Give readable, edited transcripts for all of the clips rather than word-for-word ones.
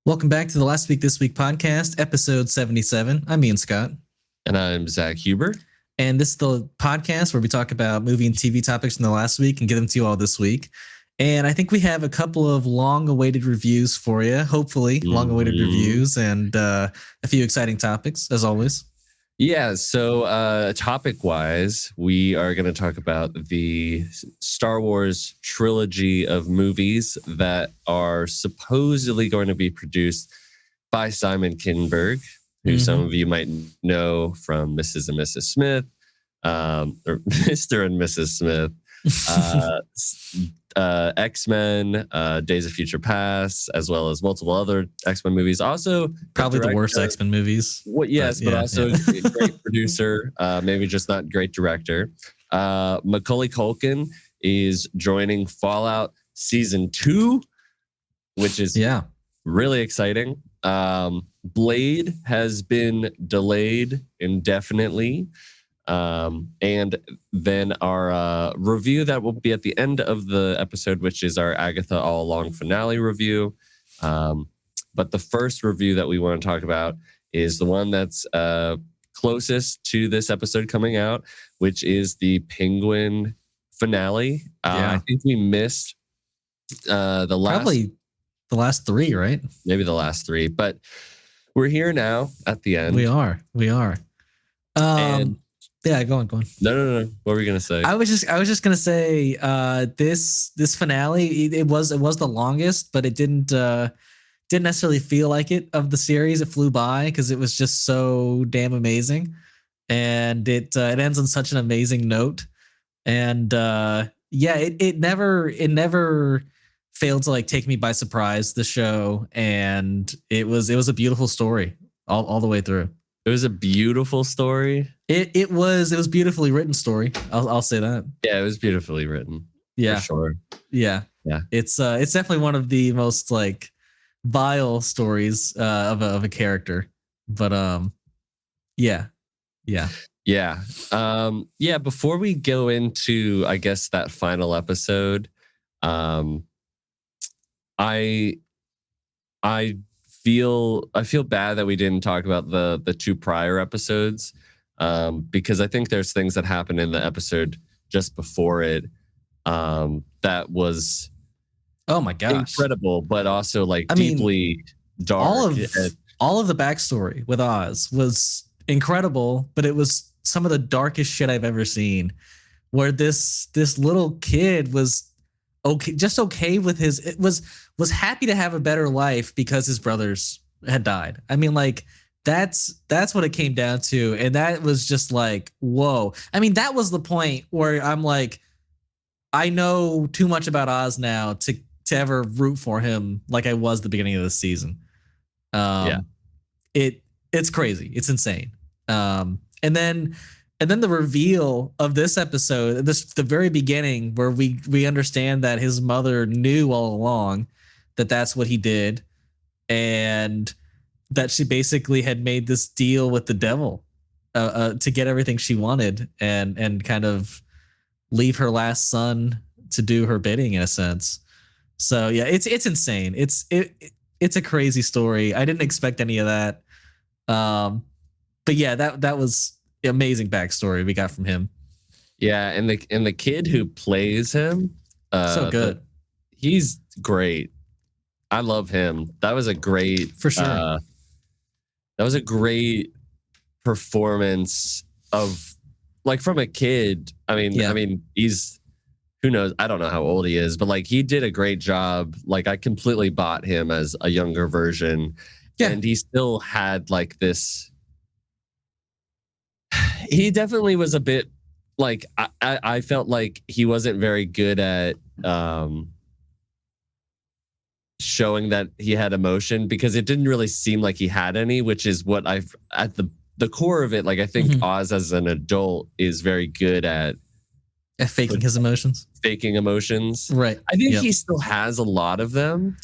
Welcome back to the Last Week This Week podcast, episode 77. I'm Ian Scott. And I'm Zack Huber. And this is the podcast where we talk about movie and TV topics from the last week and get them to you all this week. And I think we have a couple of long-awaited reviews for you, hopefully long-awaited reviews and a few exciting topics, as always. Yeah, so topic-wise, we are going to talk about the Star Wars trilogy of movies that are supposedly going to be produced by Simon Kinberg, who some of you might know from Mrs. and Mrs. Smith, or Mr. and Mrs. Smith, X-Men, Days of Future Past, as well as multiple other X-Men movies. Also, probably the worst X-Men movies. But also a great producer, maybe just not great director. Macaulay Culkin is joining Fallout Season 2, which is really exciting. Blade has been delayed indefinitely. And then our review that will be at the end of the episode, which is our Agatha All Along finale review. But the first review that we want to talk about is the one that's closest to this episode coming out, which is the Penguin finale. I think we missed probably the last three, right? Maybe the last three, but we're here now at the end. We are. Yeah, go on. No. What were we gonna say? I was just gonna say this finale. It was the longest, but it didn't necessarily feel like it of the series. It flew by because it was just so damn amazing, and it ends on such an amazing note. And it never failed to like take me by surprise. The show, and it was a beautiful story all the way through. It was a beautiful story. It was beautifully written story. I'll say that. Yeah, it was beautifully written. Yeah, for sure. Yeah. It's definitely one of the most like vile stories of a character. But yeah. Before we go into, I guess, that final episode, I feel bad that we didn't talk about the two prior episodes, because I think there's things that happened in the episode just before it that was incredible, but also like deeply dark. All of the backstory with Oz was incredible, but it was some of the darkest shit I've ever seen. Where this little kid was okay with was happy to have a better life because his brothers had died. I mean, like that's what it came down to. And that was just like, whoa. I mean, that was the point where I'm like, I know too much about Oz now to ever root for him like I was the beginning of the season. It's crazy. It's insane. And then the reveal of this episode, the very beginning where we understand that his mother knew all along that that's what he did, and that she basically had made this deal with the devil to get everything she wanted and kind of leave her last son to do her bidding in a sense. So yeah, it's insane. It's a crazy story. I didn't expect any of that. But yeah, that was amazing backstory we got from him. Yeah, and the kid who plays him, so good. He's great. I love him. That was a great, for sure. That was a great performance of like from a kid. I mean, he's, who knows? I don't know how old he is, but like he did a great job. Like I completely bought him as a younger version, and he still had like this. He definitely was a bit like I felt like he wasn't very good at showing that he had emotion, because it didn't really seem like he had any, which is what I've at the core of it. Like I think Oz as an adult is very good at faking his emotions. Right. I think he still has a lot of them.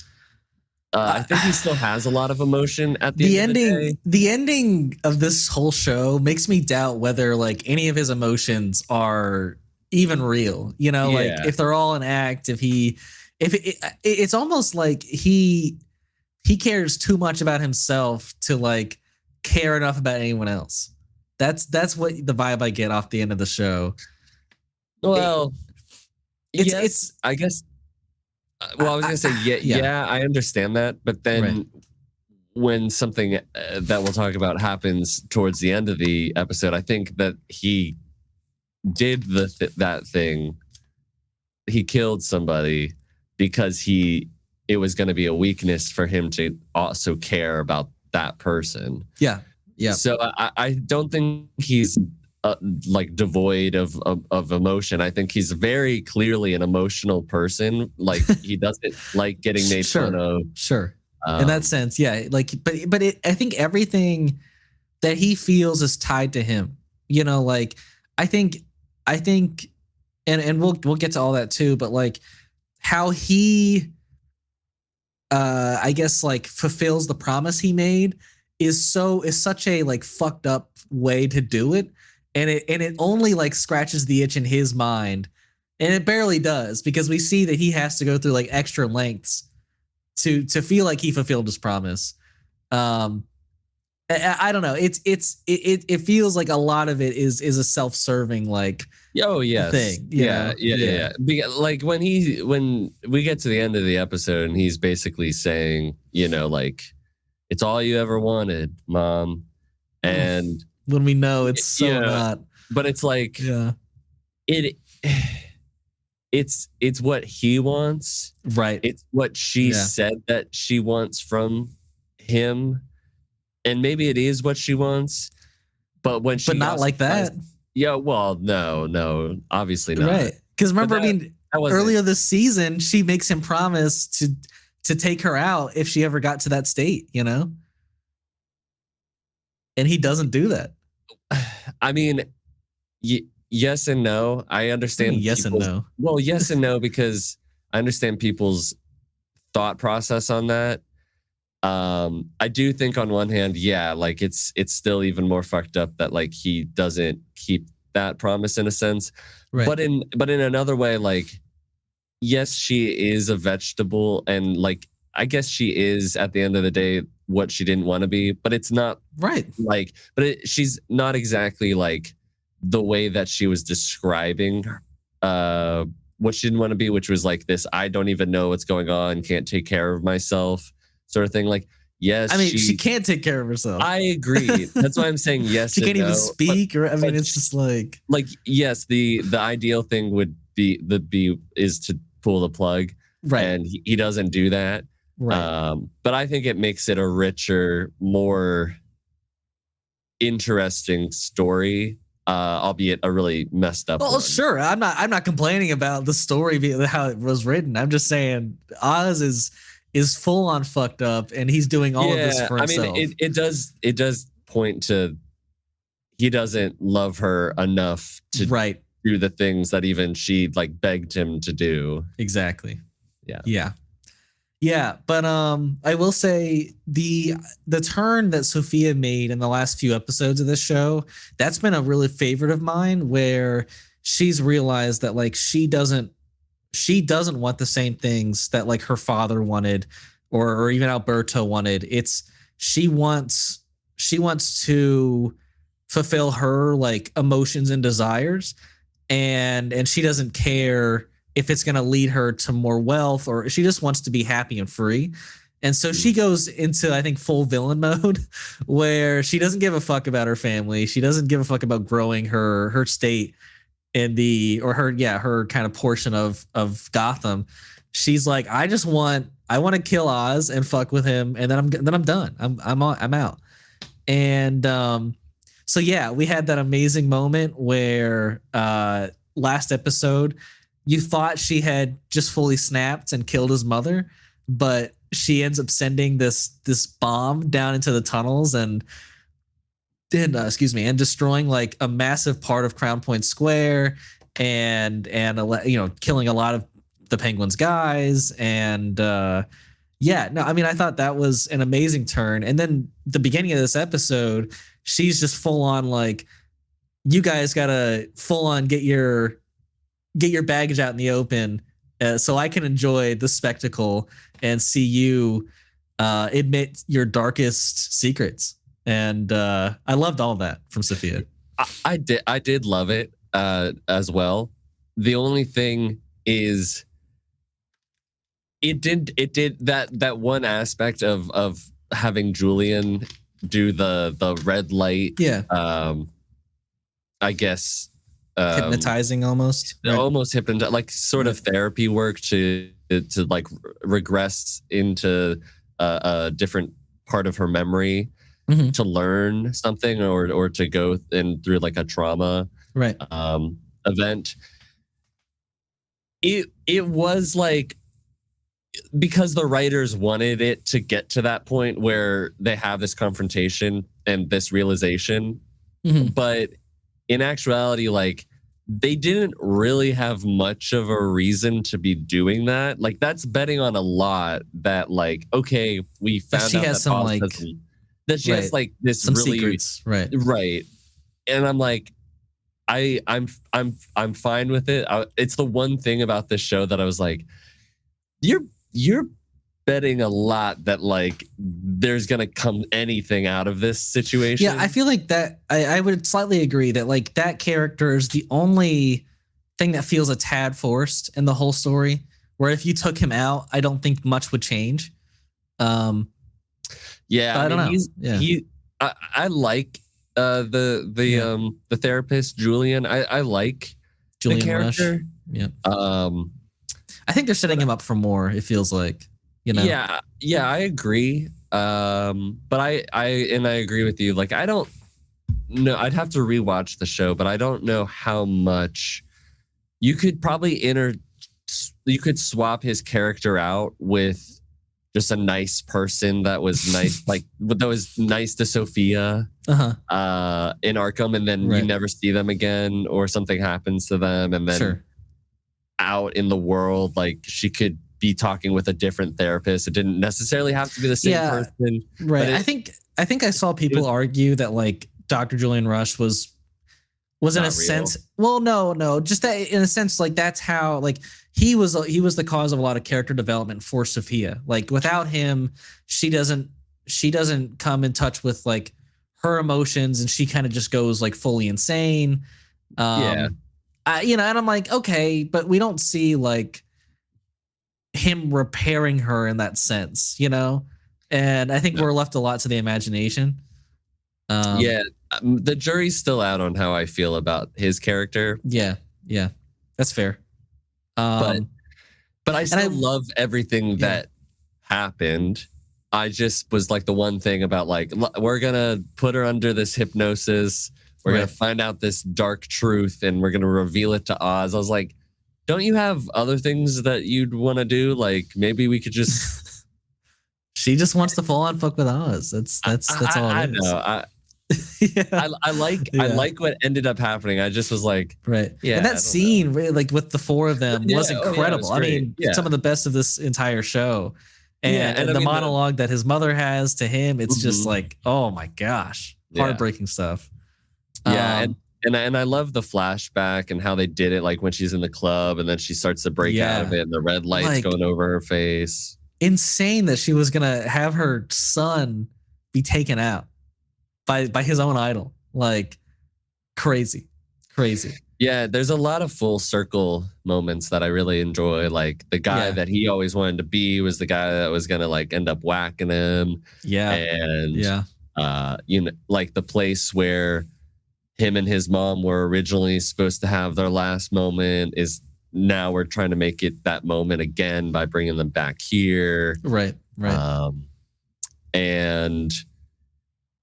I think he still has a lot of emotion at the end of the day. The ending of this whole show makes me doubt whether like any of his emotions are even real. You know, like if they're all an act, it's almost like he he cares too much about himself to like care enough about anyone else. That's what the vibe I get off the end of the show. Well, yes, it's I guess. Well, I was gonna say yeah, I understand that, but then Right. when something that we'll talk about happens towards the end of the episode, I think that he did that thing. He killed somebody because it was going to be a weakness for him to also care about that person. Yeah. So I don't think he's like devoid of emotion. I think he's very clearly an emotional person. Like he doesn't like getting made fun of. Sure. In that sense, yeah. Like, but I think everything that he feels is tied to him. You know, like I think, and we'll get to all that too. But like how he, I guess like fulfills the promise he made is such a like fucked up way to do it, and it only like scratches the itch in his mind, and it barely does because we see that he has to go through like extra lengths to feel like he fulfilled his promise. I don't know. It feels like a lot of it is a self-serving like thing. Yeah. Like when we get to the end of the episode and he's basically saying, you know, like it's all you ever wanted, Mom, and when we know it's so not. But it's like it's what he wants, right? It's what she said that she wants from him, and maybe it is what she wants, but when she not like that. Well, no, obviously not. Right? Because remember, earlier this season, she makes him promise to take her out if she ever got to that state, you know, and he doesn't do that. I mean, yes and no. I understand. Yes and no. Well, yes and no, because I understand people's thought process on that. I do think on one hand, like it's still even more fucked up that like he doesn't keep that promise in a sense. Right. But in another way, like yes, she is a vegetable, and like I guess she is at the end of the day what she didn't want to be, but it's not right. Like, but she's not exactly like the way that she was describing what she didn't want to be, which was like this I don't even know what's going on, can't take care of myself sort of thing. Like, yes, I mean, she can't take care of herself. I agree. That's why I'm saying yes. She can't even speak, or I mean, it's just like yes, the ideal thing would be is to pull the plug, right? And he doesn't do that, right? But I think it makes it a richer, more interesting story, albeit a really messed up one. Sure. I'm not complaining about the story how it was written. I'm just saying Oz is full on fucked up, and he's doing all of this for himself. I mean, it does point to he doesn't love her enough to do the things that even she like begged him to do. Exactly. Yeah. But I will say the turn that Sophia made in the last few episodes of this show, that's been a really favorite of mine, where she's realized that like she doesn't want the same things that like her father wanted, or even Alberto wanted. It's she wants to fulfill her like emotions and desires, and she doesn't care if it's going to lead her to more wealth, or she just wants to be happy and free. And so she goes into, I think, full villain mode, where she doesn't give a fuck about her family. She doesn't give a fuck about growing her state in her kind of portion of Gotham. She's like, I want to kill Oz and fuck with him, and then I'm done. I'm out. And so yeah, we had that amazing moment where last episode you thought she had just fully snapped and killed his mother, but she ends up sending this bomb down into the tunnels and destroying like a massive part of Crown Point Square, and killing a lot of the Penguin's guys. And I mean, I thought that was an amazing turn. And then the beginning of this episode, she's just full on like, you guys gotta full on get your baggage out in the open, so I can enjoy the spectacle and see you admit your darkest secrets. And I loved all that from Sophia. I did love it as well. The only thing is it did that one aspect of having Julian do the red light. Yeah. I guess Hypnotizing almost. Right? Almost hypnotizing, like sort of therapy work to like regress into a different part of her memory to learn something or to go through like a trauma event. It was like, because the writers wanted it to get to that point where they have this confrontation and this realization, but in actuality, like, they didn't really have much of a reason to be doing that. Like, that's betting on a lot that, like, okay, we found she out has that some Oz that she has like this some really secrets, right? And I'm like, I'm fine with it. It's the one thing about this show that I was like, you're betting a lot that like there's gonna come anything out of this situation. Yeah, I feel like that. I would slightly agree that like that character is the only thing that feels a tad forced in the whole story. Where if you took him out, I don't think much would change. Yeah, I don't know. I like the therapist Julian. I like Julian the character. Rush. Yeah. I think they're setting him up for more. It feels like, you know. Yeah, I agree. But I agree with you. Like, I don't know. I'd have to rewatch the show, but I don't know how much you could probably you could swap his character out with just a nice person that was nice, like that was nice to Sophia in Arkham, and then you never see them again, or something happens to them, and then out in the world, like, she could be talking with a different therapist. It didn't necessarily have to be the same person. Right. I think I saw people argue that like Dr. Julian Rush was in a sense. Well, no, just that in a sense, like that's how like he was the cause of a lot of character development for Sophia. Like without him, she doesn't come in touch with like her emotions, and she kind of just goes like fully insane. And I'm like, okay, but we don't see like him repairing her in that sense, you know? And I think we're left a lot to the imagination. The jury's still out on how I feel about his character. Yeah, that's fair. But I still love everything that happened. I just was like, the one thing about like, we're gonna put her under this hypnosis. We're gonna find out this dark truth, and we're gonna reveal it to Oz. I was like, don't you have other things that you'd want to do? Like, maybe we could just. She just wants to full on fuck with Oz. That's all. I know. I like what ended up happening. I just was like, and that scene, really, like with the four of them, was incredible. Was some of the best of this entire show. And the monologue that his mother has to him, it's just like, oh my gosh, heartbreaking stuff. And I love the flashback and how they did it, like when she's in the club and then she starts to break out of it and the red lights like, going over her face. Insane that she was gonna have her son be taken out by his own idol. Like crazy. Yeah, there's a lot of full circle moments that I really enjoy. Like the guy that he always wanted to be was the guy that was gonna like end up whacking him. Like the place where him and his mom were originally supposed to have their last moment is now we're trying to make it that moment again by bringing them back here. Right. And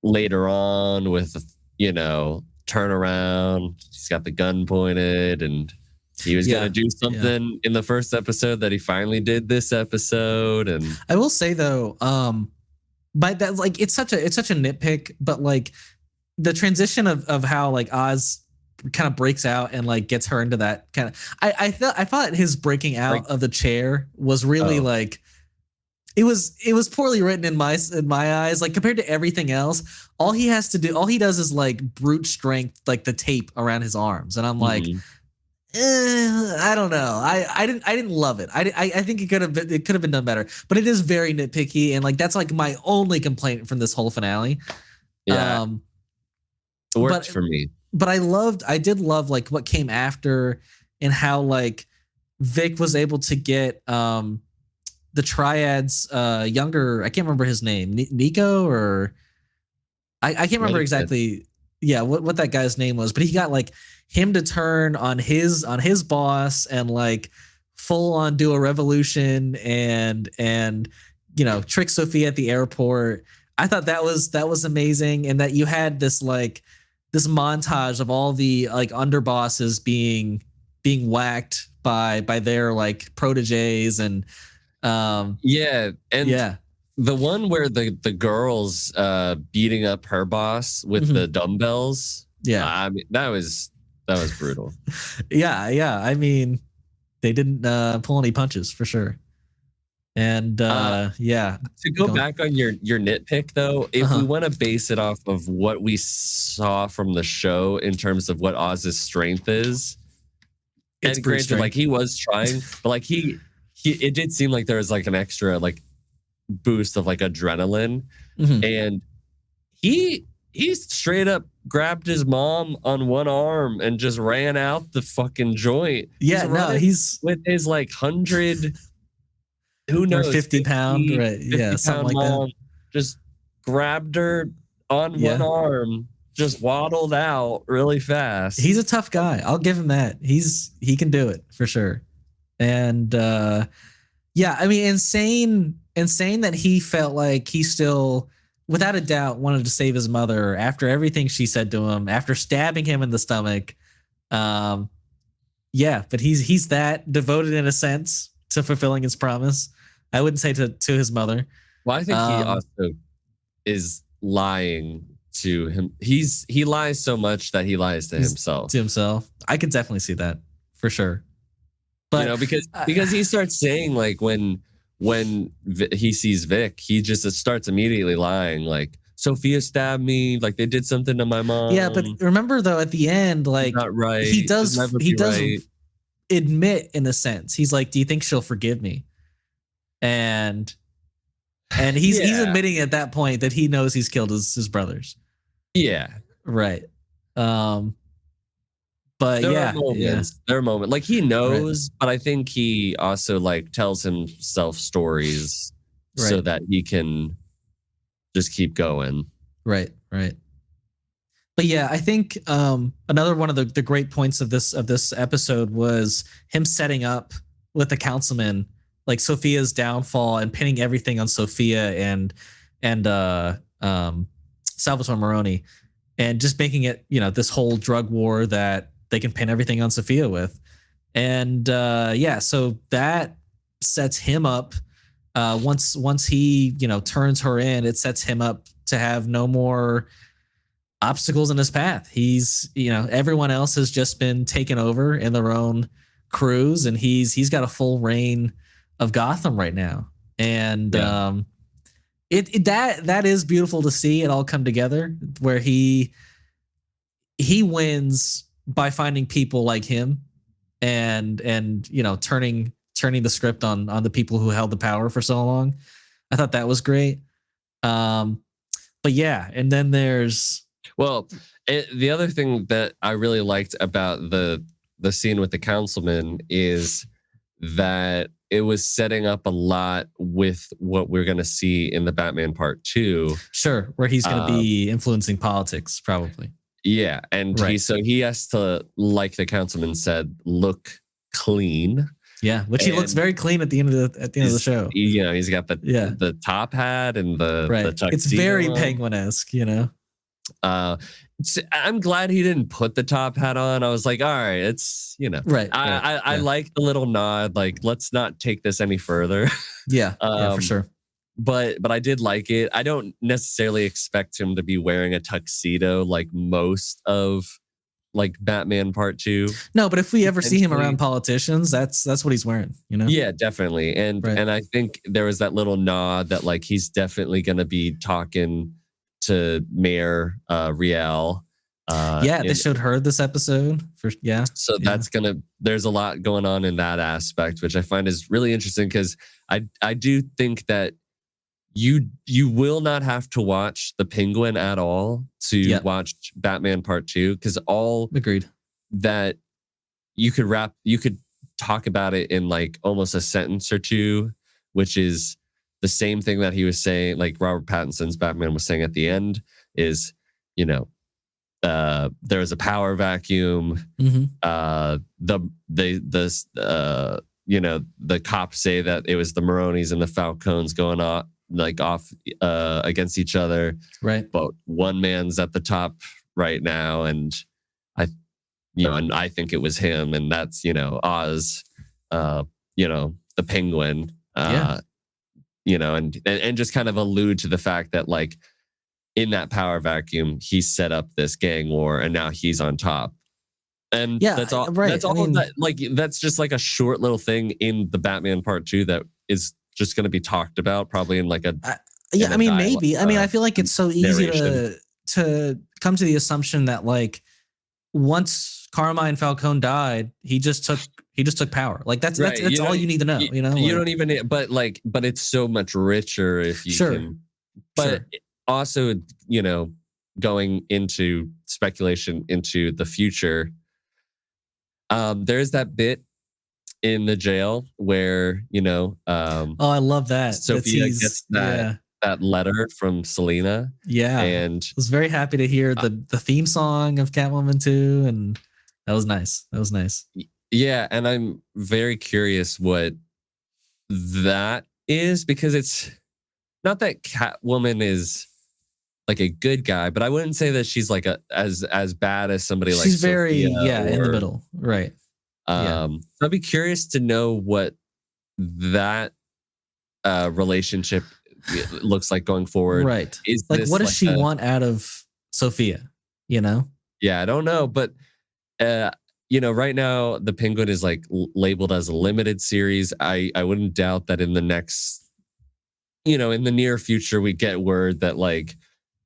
later on with, turnaround, he's got the gun pointed and he was going to do something in the first episode that he finally did this episode. And I will say though, but that like, it's such a nitpick, but like, the transition of how like Oz kind of breaks out and like gets her into that kind of I thought his breaking out of the chair was really like it was poorly written in my eyes, like compared to everything else. All he does is like brute strength, like the tape around his arms, and I'm like, I don't know. I didn't love it. I think it could have been done better. But it is very nitpicky, and like that's like my only complaint from this whole finale. Yeah, Um, it worked but for me. but I did love like what came after, and how like Vic was able to get the Triad's younger. I can't remember his name, Nico, or I can't remember exactly. Yeah, what that guy's name was, but he got like him to turn on his boss and like full on do a revolution and trick Sophia at the airport. I thought that was amazing, and that you had this like this montage of all the like underbosses being whacked by their like proteges, and Yeah, and yeah. the one where the girls beating up her boss with the dumbbells. Yeah. I mean that was brutal. Yeah. I mean, they didn't pull any punches for sure. And yeah. To go back on your nitpick though, if we want to base it off of what we saw from the show in terms of what Oz's strength is, It's and brute granted, strength. like he was trying, but like he it did seem like there was like an extra like boost of like adrenaline, and he straight up grabbed his mom on one arm and just ran out the fucking joint. Yeah, he's with his like 100, who knows, 50 pound, right? Yeah, something like mom, that. just grabbed her on one arm, just waddled out really fast. He's a tough guy. I'll give him that. He can do it for sure. And yeah, I mean, insane that he felt like he still, without a doubt, wanted to save his mother after everything she said to him, after stabbing him in the stomach. Yeah, but he's that devoted in a sense to fulfilling his promise. I wouldn't say to his mother. Well, I think he also is lying to him. He lies so much that he lies to himself. To himself. I could definitely see that for sure. But because he starts saying like when he sees Vic, he just starts immediately lying like Sophia stabbed me, like they did something to my mom. Yeah, but remember though at the end, like not right. He does right. admit in a sense. He's like, "Do you think she'll forgive me?" And he's admitting at that point that he knows he's killed his brothers. Yeah. Right. But there are moments. There are moments. Like he knows, but I think he also like tells himself stories so that he can just keep going. Right. But yeah, I think another one of the great points of this episode was him setting up with the councilman, like Sophia's downfall and pinning everything on Sophia and Salvatore Maroni, and just making it, this whole drug war that they can pin everything on Sophia with. And so that sets him up. Once he, turns her in, it sets him up to have no more obstacles in his path. He's, everyone else has just been taken over in their own crews, and he's got a full reign of Gotham right now. And that is beautiful to see it all come together, where he wins by finding people like him and turning the script on the people who held the power for so long. I thought that was great. But yeah, and then there's the other thing that I really liked about the scene with the councilman is that it was setting up a lot with what we're going to see in the Batman Part 2. Sure, where he's going to be influencing politics, probably. Yeah, and he has to, like the councilman said, look clean. Yeah, which he looks very clean at the end of the show. He's got the top hat and the tuxedo. It's very Penguin-esque, I'm glad he didn't put the top hat on. I was like, all right, it's I like the little nod, like let's not take this any further. Yeah, for sure. But I did like it. I don't necessarily expect him to be wearing a tuxedo like most of like Batman Part 2. No, but if we ever see him around politicians, that's what he's wearing, Yeah, definitely. And I think there was that little nod that like he's definitely going to be talking to Mayor Riel Yeah, they showed her this episode. So there's a lot going on in that aspect, which I find is really interesting because I do think that you will not have to watch The Penguin at all to watch Batman Part 2 because all agreed that you could talk about it in like almost a sentence or two, which is the same thing that he was saying, like Robert Pattinson's Batman was saying at the end is, you know, there was a power vacuum. The cops say that it was the Maronis and the Falcones going off against each other. Right. But one man's at the top right now, and I think it was him, and that's Oz, the Penguin. And just kind of allude to the fact that like in that power vacuum, he set up this gang war, and now he's on top. And that's all. Right. That's all. That's just like a short little thing in the Batman Part 2 that is just going to be talked about, probably in like a. Maybe. I feel like it's so easy to come to the assumption that like once Carmine Falcone died, he just took power. Like that's all you need to know. You don't even. But it's so much richer if you can. But also, going into speculation into the future. There's that bit in the jail where I love that Sophia gets that letter from Selena. And I was very happy to hear the theme song of Catwoman 2, and that was nice. Yeah, and I'm very curious what that is, because it's not that Catwoman is like a good guy, but I wouldn't say that she's like as bad as somebody like she's very Sophia in the middle, right? I'd be curious to know what that relationship looks like going forward. Right? What does she want out of Sophia? Yeah, I don't know, but right now the Penguin is like labeled as a limited series. I wouldn't doubt that in the next, in the near future, we get word that like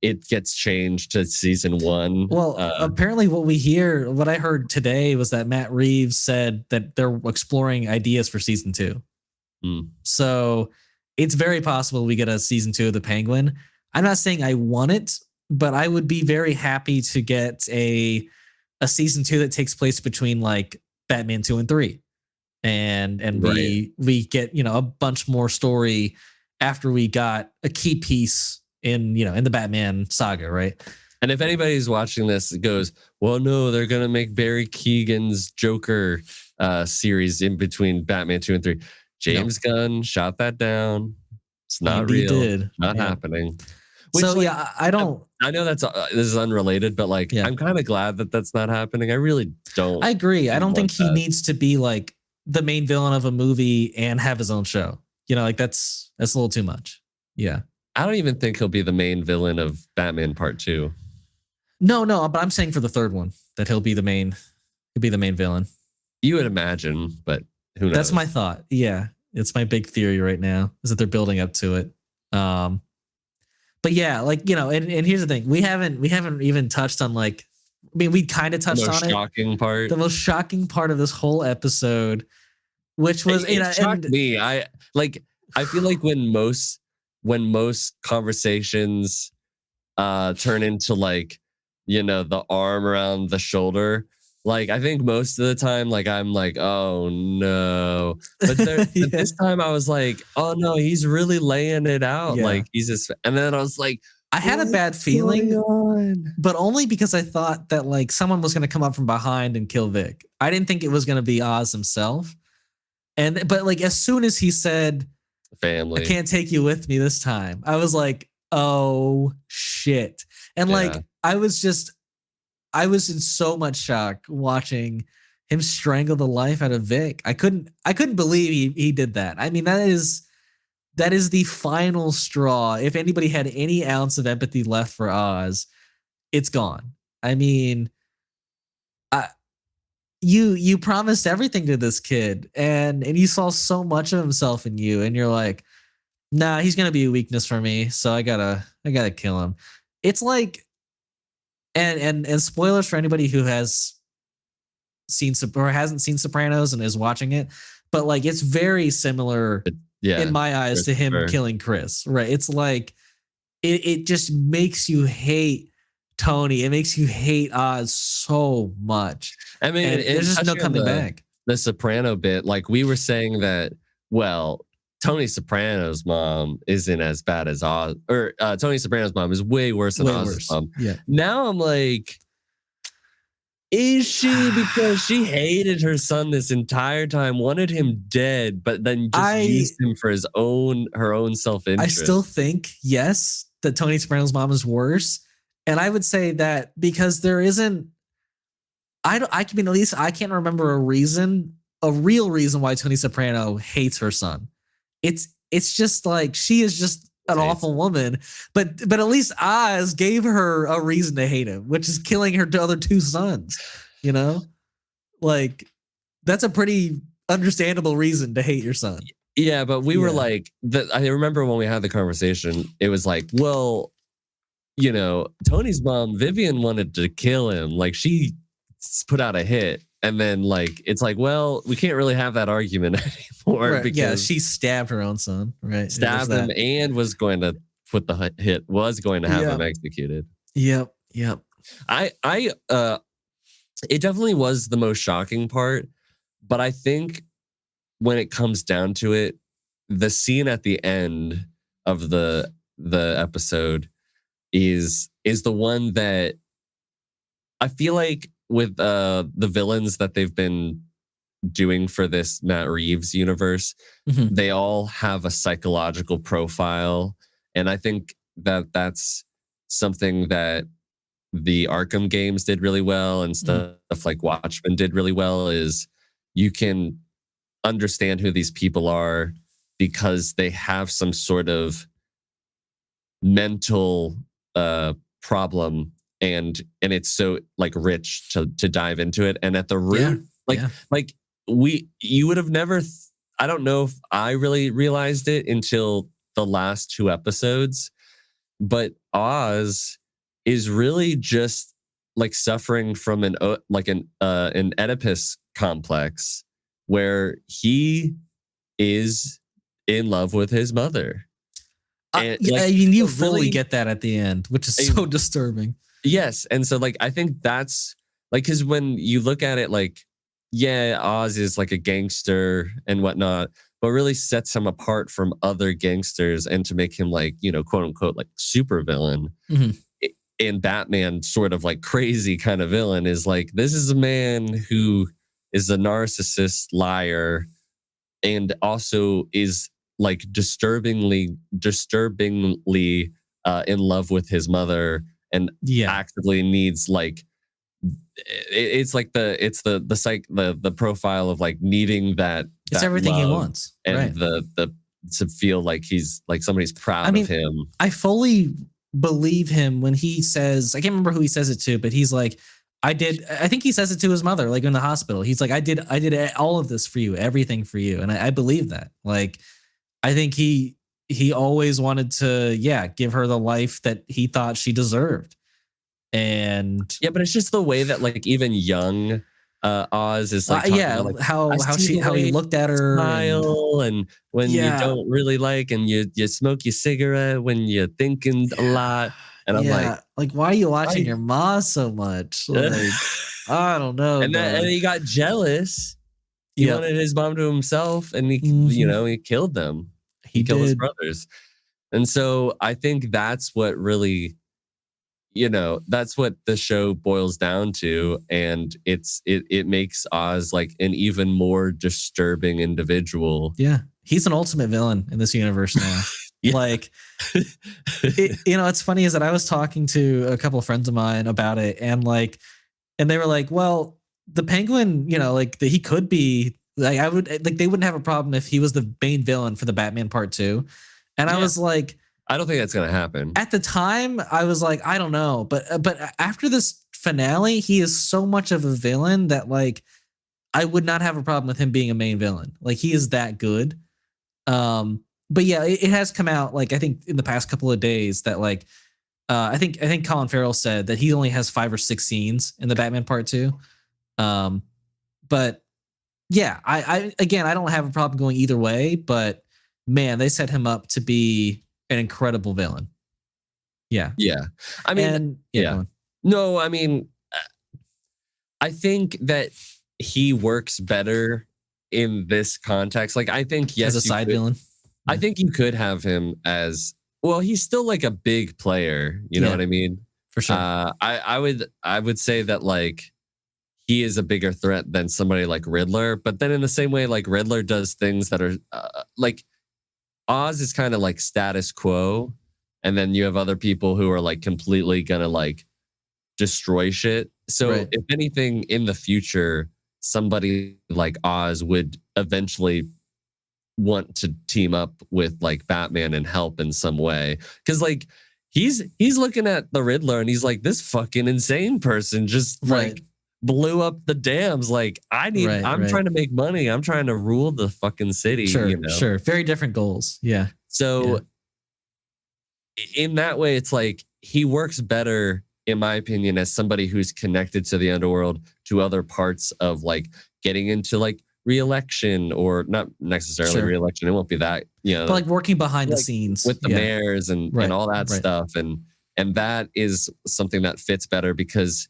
it gets changed to season 1. Well, apparently what I heard today was that Matt Reeves said that they're exploring ideas for season 2. So it's very possible we get a season 2 of the Penguin. I'm not saying I want it, but I would be very happy to get a season 2 that takes place between like Batman 2 and 3. And right. we get, a bunch more story after we got a key piece in the Batman saga, right? And if anybody's watching this, it goes, well, no, they're gonna make Barry Keoghan's Joker series in between Batman 2 and 3. James Gunn shot that down. It's not real. Not happening. I don't. I know this is unrelated, but like I'm kind of glad that that's not happening. I really don't. I agree. I don't think he needs to be like the main villain of a movie and have his own show. That's a little too much. Yeah. I don't even think he'll be the main villain of Batman Part 2. No, but I'm saying for the third one that he'll be the main villain. You would imagine, but who knows? That's my thought. Yeah. It's my big theory right now is that they're building up to it. But yeah, like, and here's the thing. We haven't even touched on we kind of touched on it. The most shocking part of this whole episode, which was it shocked me. I feel like when most conversations turn into like, the arm around the shoulder, like I think most of the time, like I'm like, oh no. But this time I was like, oh no, he's really laying it out. Yeah. Like he's just, and then I was like, I had a bad feeling, but only because I thought that like someone was going to come up from behind and kill Vic. I didn't think it was going to be Oz himself. But like as soon as he said, family, I can't take you with me this time, I was like, oh shit. And like I was in so much shock watching him strangle the life out of Vic. I couldn't believe he did that. I mean, that is the final straw. If anybody had any ounce of empathy left for Oz, it's gone. I mean, you promised everything to this kid, and you saw so much of himself in you, and you're like, nah, he's gonna be a weakness for me, so I gotta kill him. It's like And spoilers for anybody who has seen or hasn't seen Sopranos and is watching it, but like it's very similar in my eyes to him killing Chris, right? It's like it just makes you hate Tony. It makes you hate Oz so much. I mean, and there's just no coming back. The Soprano bit, like we were saying that, well, Tony Soprano's mom isn't as bad as Oz, or Tony Soprano's mom is way worse than Oz's mom. Yeah. Now I'm like, is she? Because she hated her son this entire time, wanted him dead, but then just used him for her own self-interest. I still think, yes, that Tony Soprano's mom is worse. And I would say that because there isn't, I mean, at least I can't remember a real reason why Tony Soprano hates her son. It's just like she is just an awful woman, but at least Oz gave her a reason to hate him, which is killing her other two sons. You know, like that's a pretty understandable reason to hate your son. Yeah, but we were like, I remember when we had the conversation, it was like, well, you know, Tony's mom, Vivian, wanted to kill him. Like she put out a hit. And then, like, it's like, well, we can't really have that argument anymore. Right. Because she stabbed her own son, right? Stabbed him and was going to put the hit, was going to have him executed. Yep. It definitely was the most shocking part. But I think when it comes down to it, the scene at the end of the episode is the one that I feel like, with the villains that they've been doing for this Matt Reeves universe, they all have a psychological profile. And I think that that's something that the Arkham games did really well, and stuff like Watchmen did really well, is you can understand who these people are because they have some sort of mental problem. And it's so like rich to dive into it. And at the root, you would have never, I don't know if I really realized it until the last two episodes, but Oz is really just like suffering from an Oedipus complex where he is in love with his mother. And, I mean, you fully get that at the end, which is so disturbing. Yes. And so, like, I think that's, like, because when you look at it, like, yeah, Oz is like a gangster and whatnot, but really sets him apart from other gangsters and to make him, like, you know, quote unquote, like, super villain. And Batman, sort of like crazy kind of villain, is like, this is a man who is a narcissist liar and also is like disturbingly in love with his mother. And actively needs, like, it's like the profile of like needing that. It's everything he wants, and the to feel like he's like somebody's proud of him. I fully believe him when he says, I can't remember who he says it to, but he's like, I think he says it to his mother, like in the hospital. He's like, I did all of this for you, everything for you, and I believe that. Like, I think he always wanted to, give her the life that he thought she deserved. And but it's just the way that, like, even young Oz is like, about, like, how he looked at her, smile, and when you don't really like, and you smoke your cigarette when you're thinking a lot, and I'm like, why are you watching your ma so much? Like, I don't know. And he got jealous. He wanted his mom to himself, and he he killed them. He killed his brothers. And so I think that's what really, that's what the show boils down to. And it makes Oz like an even more disturbing individual. Yeah. He's an ultimate villain in this universe now. Like, it's funny is that I was talking to a couple of friends of mine about it, and they were like, well, the Penguin, he could be, like, they wouldn't have a problem if he was the main villain for the Batman Part 2. And I was like, I don't think that's going to happen. At the time, I was like, I don't know. But after this finale, he is so much of a villain that, like, I would not have a problem with him being a main villain. Like, he is that good. But yeah, it has come out, like, I think in the past couple of days that, like, I think Colin Farrell said that he only has 5 or 6 scenes in the Batman Part 2. But yeah, I again, I don't have a problem going either way, but man, they set him up to be an incredible villain. Yeah. Yeah. I mean, And yeah. go on. No, I mean, I think that he works better in this context. Like, I think, yes, As a side villain. I think you could have him as, well, he's still like a big player. You know Yeah. what I mean? For sure. I would say that like he is a bigger threat than somebody like Riddler. But then in the same way, like Riddler does things that are like Oz is kind of like status quo. And then you have other people who are like completely gonna like destroy shit. So Right. if anything in the future, somebody like Oz would eventually want to team up with like Batman and help in some way. Cause like he's looking at the Riddler and he's like, this fucking insane person just Right. like blew up the dams. Like I'm trying to make money. I'm trying to rule the fucking city. Sure, You know? sure. Very different goals. Yeah. So in that way, it's like he works better, in my opinion, as somebody who's connected to the underworld, to other parts of like getting into like re-election, or not necessarily Sure. re-election. It won't be that, you know, But like working behind the like scenes with the mayors and all that right. stuff. And that is something that fits better because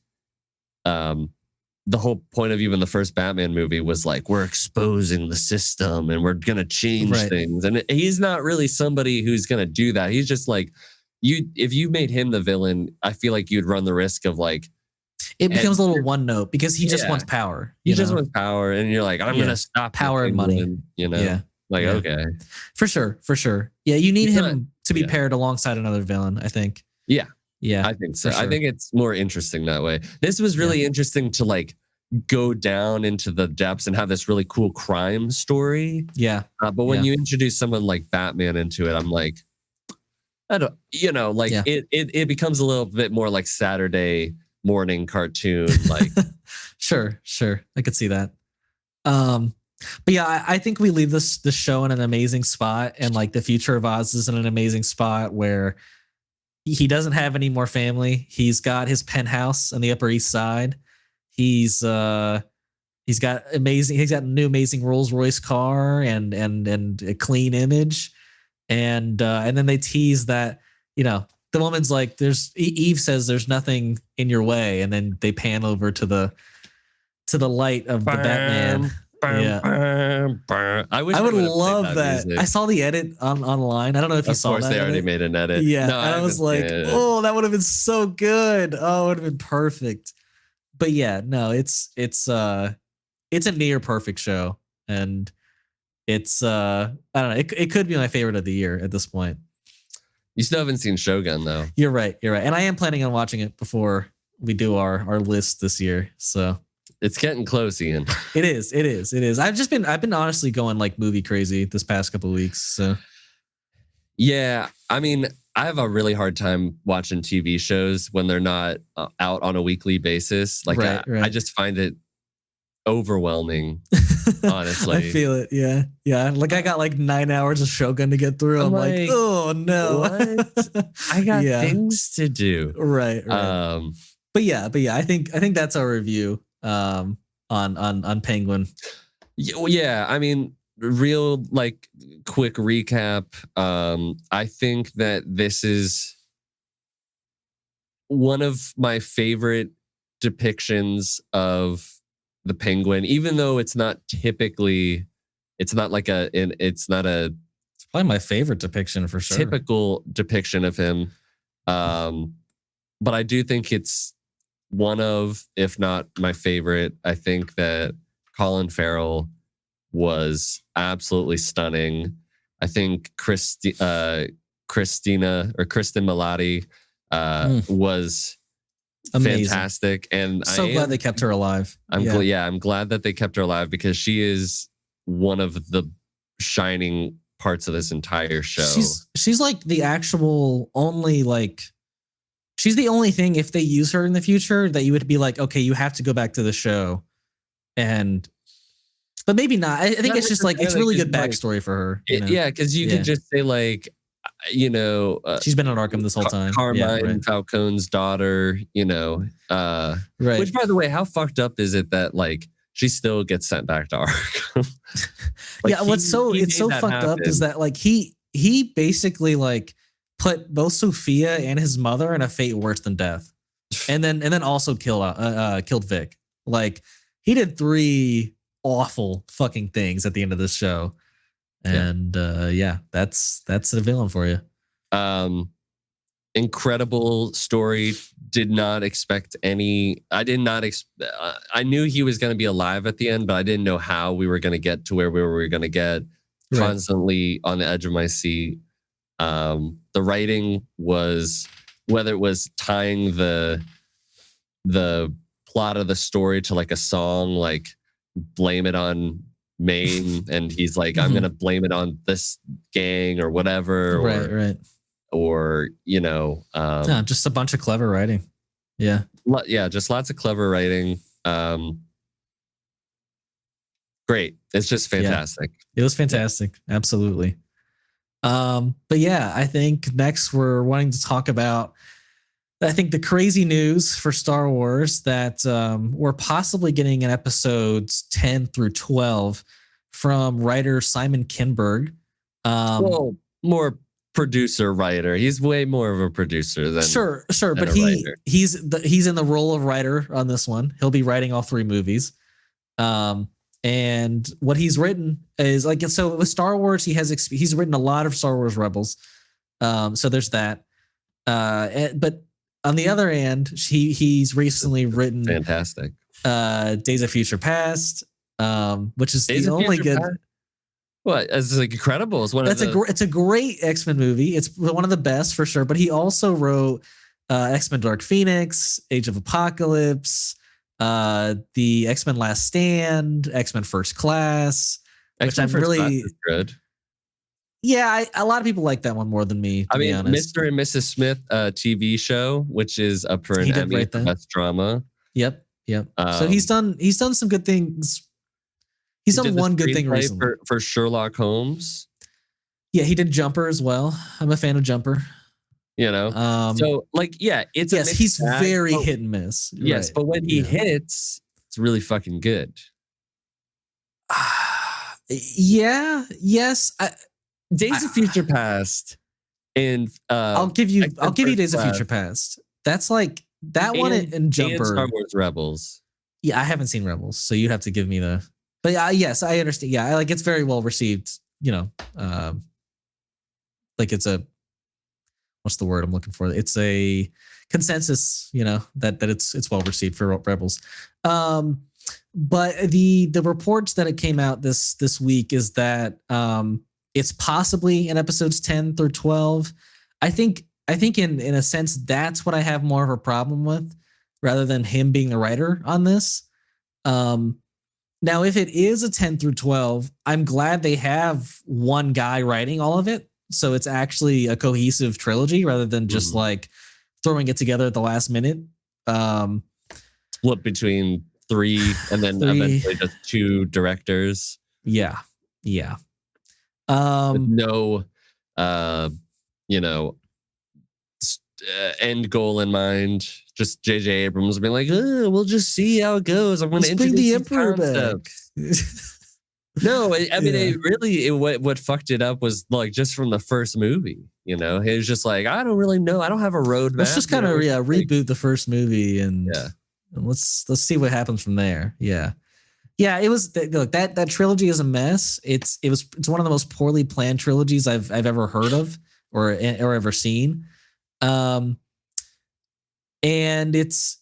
the whole point of even the first Batman movie was like, we're exposing the system and we're going to change Right. things. And he's not really somebody who's going to do that. He's just like, if you made him the villain, I feel like you'd run the risk of like, it becomes a little one note because he just Yeah. wants power. he you just know? wants power. And you're like, I'm going to stop the Power and money. Penguin, you know? Yeah. Like, Yeah. okay. For sure. For sure. Yeah. You need He's him to be yeah. paired alongside another villain, I think. Yeah. Yeah. I think so. for sure. I think it's more interesting that way. This was really interesting to like go down into the depths and have this really cool crime story. Yeah. But when you introduce someone like Batman into it, I'm like, I don't, you know, like it becomes a little bit more like Saturday morning cartoon. Like, Sure. I could see that. But yeah, I think we leave this show in an amazing spot, and like the future of Oz is in an amazing spot where he doesn't have any more family. He's got his penthouse on the Upper East Side. He's got a new amazing Rolls Royce car and a clean image. And then they tease that, you know, the woman's like, Eve says there's nothing in your way, and then they pan over to the light of the Batman. I wish I would they would've played love that. music. I saw the edit online. I don't know if you saw that. Of course, they already made an edit. Yeah, No, and I was like, oh, that would have been so good. Oh, it would have been perfect. But yeah, no, it's a near perfect show, and it's I don't know. It could be my favorite of the year at this point. You still haven't seen Shogun though. You're right, and I am planning on watching it before we do our list this year. So it's getting close, Ian. It is. I've been honestly going like movie crazy this past couple of weeks. So yeah, I mean, I have a really hard time watching TV shows when they're not out on a weekly basis. Like I just find it overwhelming, honestly. I feel it. Yeah. Like I got like 9 hours of Shogun to get through. I'm like, oh no, what? I got things to do. Right. But yeah. I think that's our review on Penguin. Yeah. I mean, real like quick recap. I think that this is one of my favorite depictions of the Penguin, even though it's not typically, it's probably my favorite depiction for sure. Typical depiction of him. But I do think it's one of, if not my favorite. I think that Colin Farrell was absolutely stunning. I think Kristen Milotti was amazing. Fantastic, and so glad they kept her alive. I'm glad that they kept her alive because she is one of the shining parts of this entire show. She's like the actual only like. She's the only thing, if they use her in the future, that you would be like, okay, you have to go back to the show, but maybe not. I think it's just like it's really good backstory for her. Yeah, because you could just say like, She's been on Arkham this whole time. Carmine Falcone's daughter, Right. Which, by the way, how fucked up is it that like she still gets sent back to Arkham? What's so fucked up is that like he basically like put both Sophia and his mother in a fate worse than death, and then also killed Vic. Like he did 3 awful fucking things at the end of this show. And that's a villain for you. Incredible story. Did not expect any. I did not. I knew he was going to be alive at the end, but I didn't know how we were going to get to where we were going to get. Right. Constantly on the edge of my seat. The writing was, whether it was tying the plot of the story to like a song, like blame it on Maine, and he's like, I'm gonna blame it on this gang or whatever, right, or just a bunch of clever writing. Just lots of clever writing. Great, it's just fantastic. It was fantastic, absolutely. But I think next we're wanting to talk about, I think, the crazy news for Star Wars that we're possibly getting in episodes 10 through 12 from writer Simon Kinberg. Well, more producer writer. He's way more of a producer than sure, but he's in the role of writer on this one. He'll be writing all 3 movies. And what he's written is like, so with Star Wars, he's written a lot of Star Wars Rebels. So there's that. But on the other hand, he's recently written fantastic Days of Future Past, which is the only good. What? It's like incredible. It's a great X-Men movie. It's one of the best for sure. But he also wrote X-Men Dark Phoenix, Age of Apocalypse, the X-Men Last Stand, X-Men First Class, which I'm really good. Yeah, a lot of people like that one more than me. To be honest. Mr. and Mrs. Smith TV show, which is up for an Emmy for best drama. Yep. So he's done some good things. He's done one good thing recently for Sherlock Holmes. Yeah, he did Jumper as well. I'm a fan of Jumper. So like, he's very hit and miss. Yes, but when he hits, it's really fucking good. Yes. Days of Future Past, and I'll give you Days of Future Past. That's like that one and Jumper. And Star Wars Rebels. Yeah, I haven't seen Rebels, so you'd have to give me the. But yes, I understand. Yeah, like it's very well received. Like it's a. What's the word I'm looking for? It's a consensus. That it's well received for Rebels. But the reports that it came out this week is that it's possibly in episodes 10 through 12. I think in a sense that's what I have more of a problem with, rather than him being the writer on this. Now, if it is a 10 through 12, I'm glad they have one guy writing all of it, so it's actually a cohesive trilogy rather than just like throwing it together at the last minute. Split between 3 and then eventually just 2 directors. Yeah. With no, end goal in mind. Just J.J. Abrams being like, we'll just see how it goes. I'm going to introduce the Emperor back. No, what fucked it up was like just from the first movie. He was just like, I don't really know. I don't have a roadmap. Let's just kind of reboot the first movie and let's see what happens from there. Yeah. It was look, that trilogy is a mess. It's one of the most poorly planned trilogies I've ever heard of or ever seen. And it's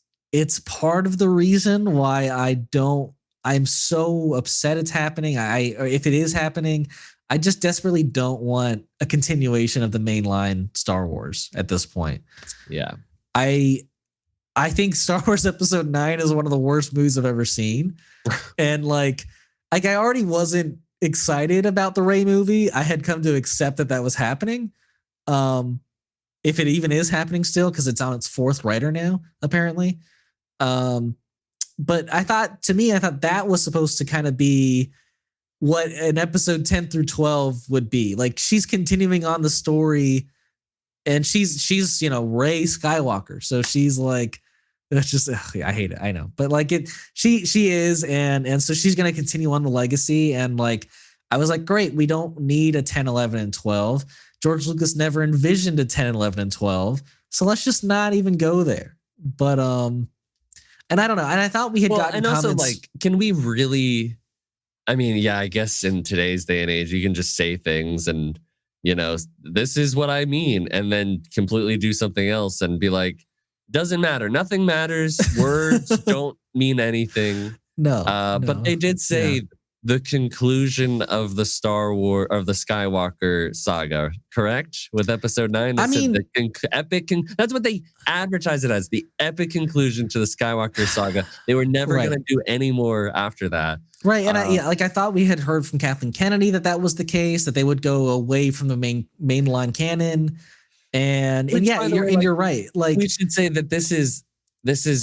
part of the reason why I'm so upset it's happening. Or if it is happening, I just desperately don't want a continuation of the mainline Star Wars at this point. Yeah. I think Star Wars Episode 9 is one of the worst movies I've ever seen. And like I already wasn't excited about the Rey movie. I had come to accept that was happening. If it even is happening still, because it's on its 4th writer now, apparently. But I thought that was supposed to kind of be what an episode 10 through 12 would be. Like she's continuing on the story and she's Rey Skywalker, so she's like, it's just I hate it, I know, but like she is, and so she's gonna continue on the legacy, and like I was like, great, we don't need a 10, 11, and 12. George Lucas never envisioned a 10, 11, and 12, so let's just not even go there. But and I don't know, and I thought we had gotten and comments. also like, can we really? I mean, yeah, I guess in today's day and age, you can just say things and, this is what I mean, and then completely do something else and be like, doesn't matter. Nothing matters. Words don't mean anything. No. But they did say the conclusion of the Skywalker saga, correct? With episode 9. They said that's what they advertised it as, the epic conclusion to the Skywalker saga. They were never going to do any more after that. Right. And I thought we had heard from Kathleen Kennedy that was the case, that they would go away from the mainline canon. And yeah, you're right. Like, we should say that this is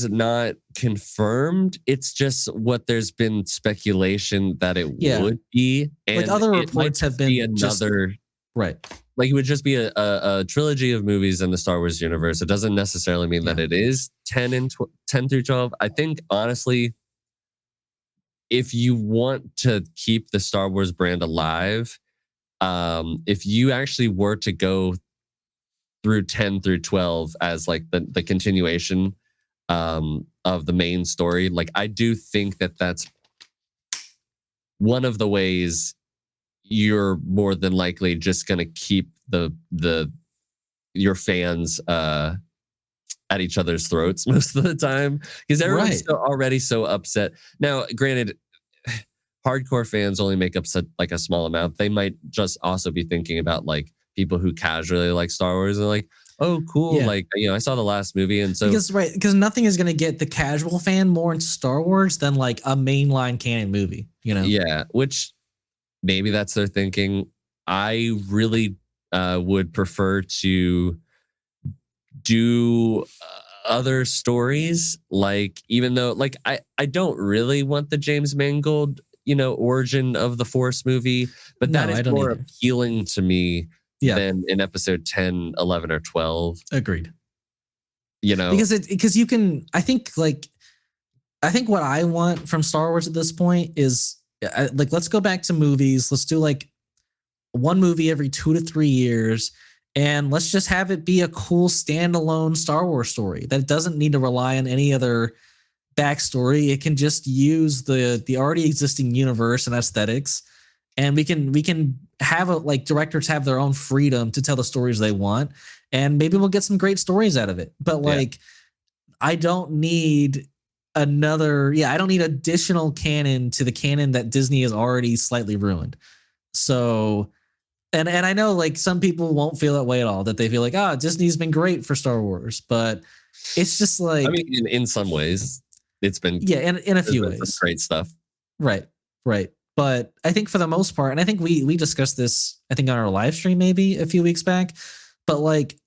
not confirmed. It's just what there's been speculation that it would be. And like other reports have been another right. Like it would just be a trilogy of movies in the Star Wars universe. It doesn't necessarily mean that it is 10 through 12. I think honestly, if you want to keep the Star Wars brand alive, if you actually were to go through 10 through 12 as like the continuation of the main story, like I do think that that's one of the ways you're more than likely just going to keep your fans at each other's throats most of the time, because everyone's already so upset. Now, granted, hardcore fans only make up like a small amount. They might just also be thinking about like people who casually like Star Wars and like, oh, cool. Like, I saw the last movie. And so because nothing is going to get the casual fan more into Star Wars than like a mainline canon movie, Yeah. Which maybe that's their thinking. I really would prefer to do other stories. Like, even though like, I don't really want the James Mangold, origin of the Force movie, but that is more appealing to me than in episode 10, 11, or 12. Agreed. Because you can, I think what I want from Star Wars at this point is like, let's go back to movies. Let's do like one movie every 2 to 3 years. And let's just have it be a cool standalone Star Wars story that doesn't need to rely on any other backstory. It can just use the already existing universe and aesthetics. And we can have like directors have their own freedom to tell the stories they want, and maybe we'll get some great stories out of it. But like, I don't need I don't need additional canon to the canon that Disney has already slightly ruined. So, and I know like some people won't feel that way at all, that they feel like, Disney's been great for Star Wars, but it's just like, I mean, in some ways it's been, in a few ways, great stuff. Right. But I think for the most part, and I think we discussed this, I think on our live stream maybe a few weeks back, but like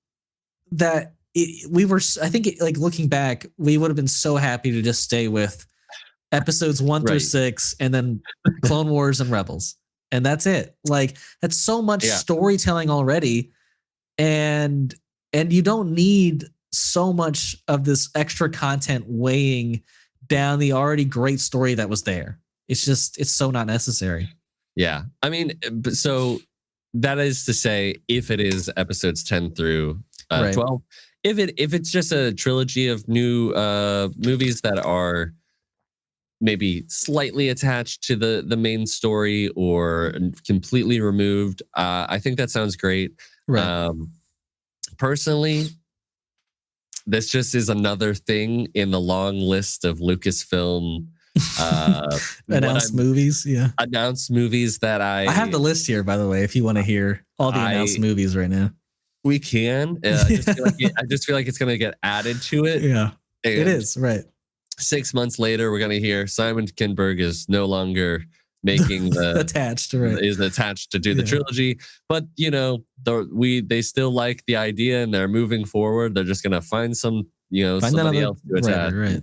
that like looking back, we would have been so happy to just stay with episodes 1 through 6 and then Clone Wars and Rebels. And that's it. Like, that's so much storytelling already. And you don't need so much of this extra content weighing down the already great story that was there. It's so not necessary. Yeah. I mean, so that is to say, if it is episodes 10 through 12, if it's just a trilogy of new movies that are maybe slightly attached to the main story or completely removed, I think that sounds great. Right. Personally, this just is another thing in the long list of Lucasfilm announced movies. Announced movies that I have the list here, by the way, if you want to hear all the announced movies right now. We can. I just feel like it's going to get added to it. Yeah, and it is. Right. 6 months later, we're going to hear Simon Kinberg is no longer making the attached to do the trilogy, but they still like the idea and they're moving forward. They're just going to find some somebody else to attach. Right.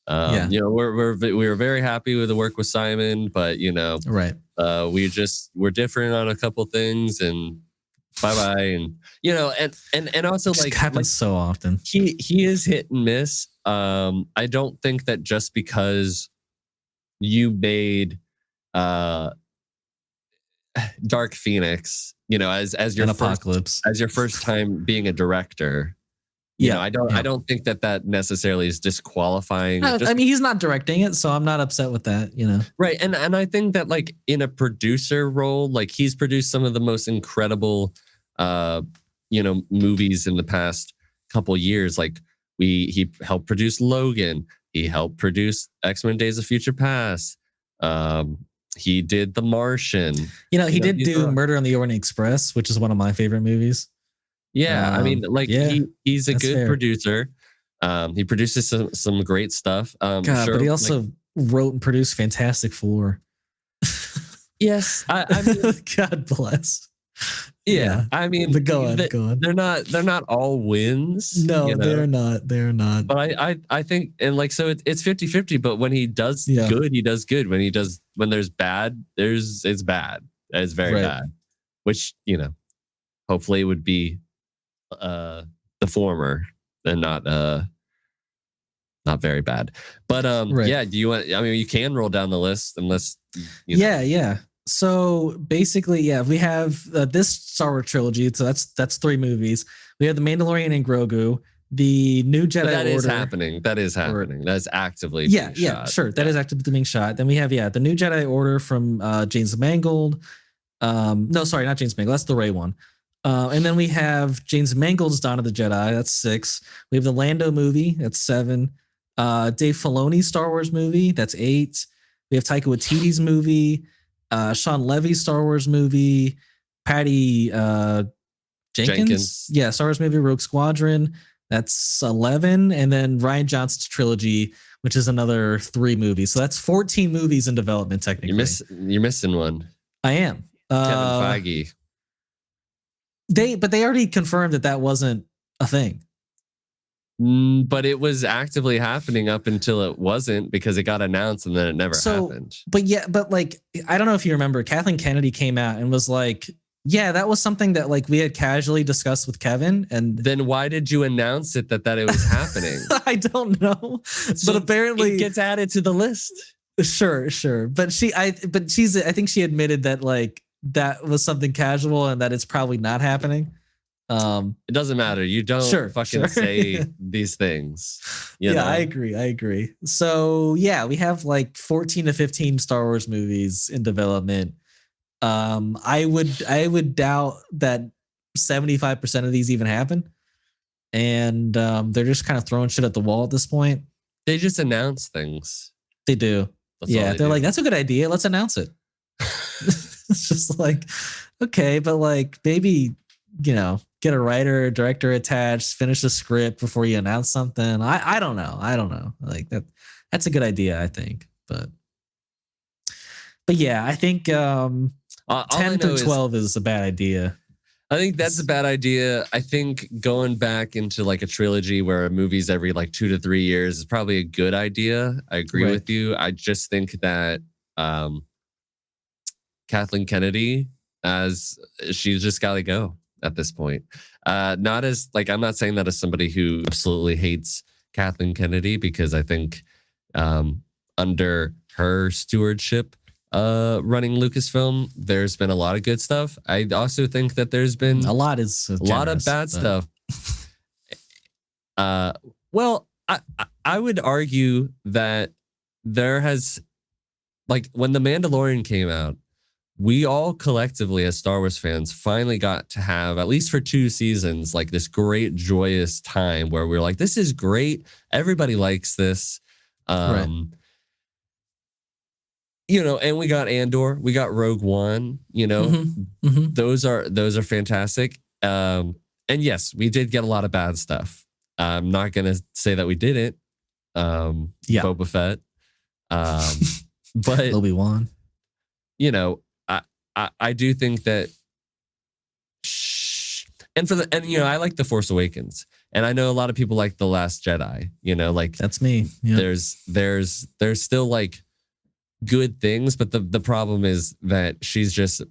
We're very happy with the work with Simon, but we're different on a couple things, and bye bye, and and also Just like happens so often. he is hit and miss. I don't think that just because you made uh Dark Phoenix, as your An first apocalypse. as your first time being a director, Yeah, I don't think that necessarily is disqualifying. I mean, he's not directing it, so I'm not upset with that. Right, and I think that like in a producer role, like he's produced some of the most incredible, uh, movies in the past couple years. Like he helped produce Logan. He helped produce X-Men: Days of Future Past. Um, he did The Martian. He did these do are- Murder on the Orient Express, which is one of my favorite movies. Yeah, I mean, like yeah, he's a that's good fair. producer. He produces some great stuff. God, Sure, but he like, also wrote and produced Fantastic Four. yes, I mean, God bless. yeah, I mean, but go on. They're not all wins. No, they're not. They're not. But I think, and like, so it's 50-50, but when he does good, he does good. When there's bad, it's bad. It's very bad. Which, hopefully would be the former and not very bad. But yeah, do you want, I mean, you can roll down the list unless Yeah. So basically, we have this Star Wars trilogy. So that's 3 movies. We have The Mandalorian and Grogu, the New Jedi Order. That is happening. That is actively being shot. Sure. That is actively being shot. Then we have the New Jedi Order from James Mangold. No, sorry, not James Mangold. That's the Rey one. And then we have James Mangold's Dawn of the Jedi. That's 6. We have the Lando movie. That's 7. Dave Filoni's Star Wars movie. That's 8. We have Taika Waititi's movie. Sean Levy's Star Wars movie. Patty Jenkins. Yeah, Star Wars movie Rogue Squadron. That's 11. And then Rian Johnson's trilogy, which is another 3 movies. So that's 14 movies in development, technically. You're missing one. I am. Kevin Feige. But they already confirmed that wasn't a thing. But it was actively happening up until it wasn't, because it got announced and then it never happened. But like, I don't know if you remember, Kathleen Kennedy came out and was like, yeah, that was something that like we had casually discussed with Kevin. And then why did you announce it that it was happening? I don't know. So but apparently it gets added to the list. Sure. But I think she admitted that like that was something casual and that it's probably not happening. It doesn't matter. You don't say these things. I agree. So we have like 14 to 15 Star Wars movies in development. I would doubt that 75% of these even happen. And they're just kind of throwing shit at the wall at this point. They just announce things. They do. They're like, that's a good idea. Let's announce it. It's just like, okay, but like maybe, get a writer, or director attached, finish the script before you announce something. I don't know. Like that's a good idea, I think. But yeah, I think 10 through 12 is a bad idea. I think that's a bad idea. I think going back into like a trilogy where a movie's every like 2 to 3 years is probably a good idea. I agree with you. I just think that Kathleen Kennedy, she's just got to go at this point. Not as like, I'm not saying that as somebody who absolutely hates Kathleen Kennedy, because I think under her stewardship running Lucasfilm, there's been a lot of good stuff. I also think that there's been a lot of bad stuff. Well, I would argue that there has, like, when The Mandalorian came out, we all collectively as Star Wars fans finally got to have, at least for 2 seasons, like this great joyous time where we're like, this is great. Everybody likes this. And we got Andor, we got Rogue One, those are fantastic. And yes, we did get a lot of bad stuff. I'm not going to say that we didn't. Boba Fett. But Obi-Wan. I do think that, I like The Force Awakens, and I know a lot of people like The Last Jedi. Like that's me. Yeah. There's still like good things, but the problem is that she's just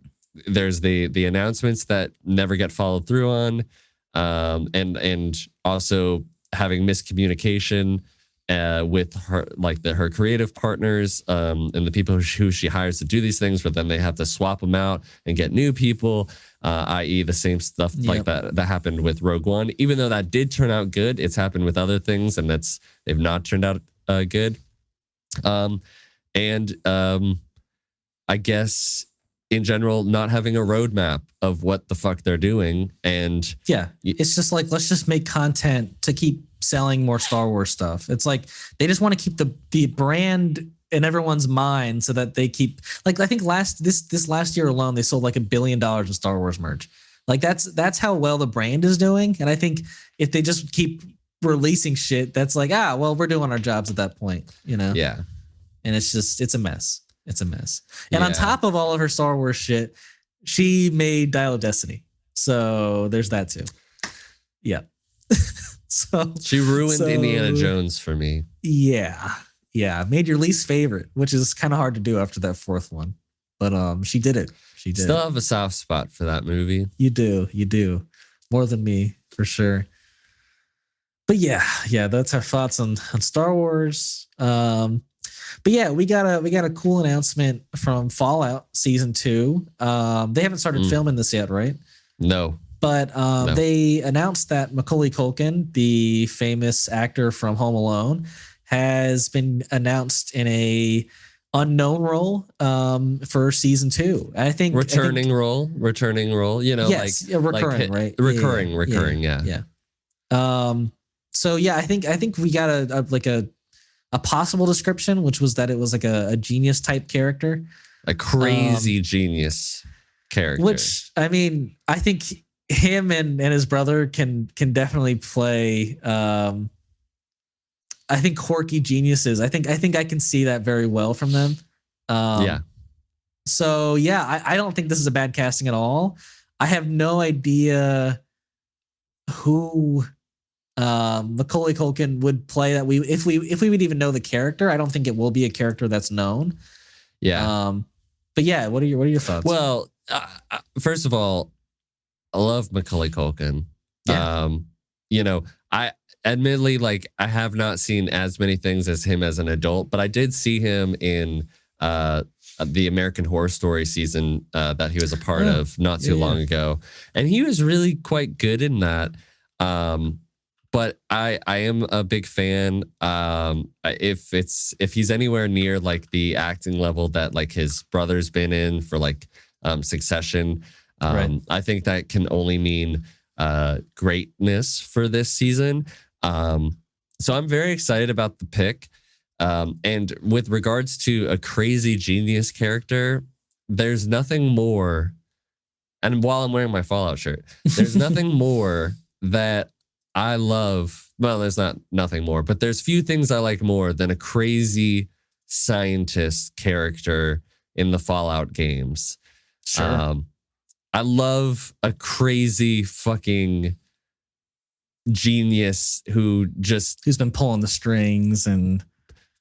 there's the announcements that never get followed through on, and also having miscommunication with her, like her creative partners, and the people who she hires to do these things, but then they have to swap them out and get new people, i.e. the same stuff like that happened with Rogue One. Even though that did turn out good, it's happened with other things, and they've not turned out good. I guess in general, not having a roadmap of what the fuck they're doing. And it's just like, let's just make content to keep selling more Star Wars stuff. It's like they just want to keep the brand in everyone's mind so that they keep, like, I think this last year alone, they sold like $1 billion in Star Wars merch. Like that's how well the brand is doing. And I think if they just keep releasing shit, that's like, well, we're doing our jobs at that point, you know? Yeah. And it's a mess. It's a mess. And on top of all of her Star Wars shit, she made Dial of Destiny. So there's that too. Yeah. So she ruined Indiana Jones for me. Yeah. Yeah. Made your least favorite, which is kind of hard to do after that fourth one. But she did it. She did. Still have a soft spot for that movie. You do. You do. More than me, for sure. But yeah, that's our thoughts on Star Wars. But yeah, we got a cool announcement from Fallout Season 2. They haven't started filming this yet, right? No. But they announced that Macaulay Culkin, the famous actor from Home Alone, has been announced in a unknown role for Season 2. I think returning role, you know, yes, like recurring, right? Recurring, yeah. So yeah, I think we got a possible description, which was that it was like a genius type character, a crazy genius character. Which, I mean, I think him and his brother can definitely play. I think quirky geniuses. I think I can see that very well from them. So yeah, I don't think this is a bad casting at all. I have no idea who Macaulay Culkin would play that if we would even know the character. I don't think it will be a character that's known. Yeah. But yeah, what are your thoughts? Well, first of all, I love Macaulay Culkin. Yeah. You know, I admittedly, like, I have not seen as many things as him as an adult, but I did see him in the American Horror Story season that he was a part of not too long ago, and he was really quite good in that. But I am a big fan. If he's anywhere near like the acting level that like his brother's been in for like Succession, I think that can only mean greatness for this season. So I'm very excited about the pick. And with regards to a crazy genius character, there's nothing more. And while I'm wearing my Fallout shirt, there's nothing more that I love. Well, there's nothing more, but there's few things I like more than a crazy scientist character in the Fallout games. Sure. I love a crazy fucking genius who's been pulling the strings and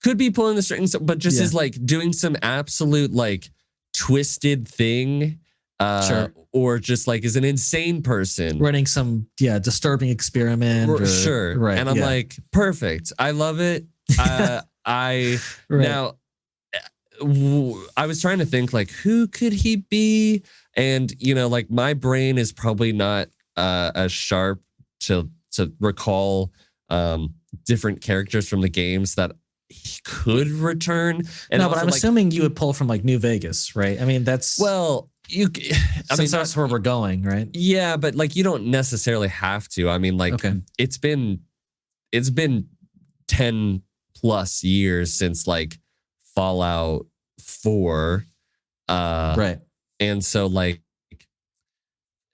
could be pulling the strings, but just is like doing some absolute like twisted thing. Or just like is an insane person running some disturbing experiment. Right. And I'm like, perfect. I love it. Now I was trying to think like, who could he be? And you know, like my brain is probably not as sharp to recall different characters from the games that he could return. And no, but I'm assuming you would pull from like New Vegas, right? I mean, that's that's where we're going, right? Yeah, but like you don't necessarily have to. I mean, like it's been 10 plus years since like Fallout 4. Right. And so like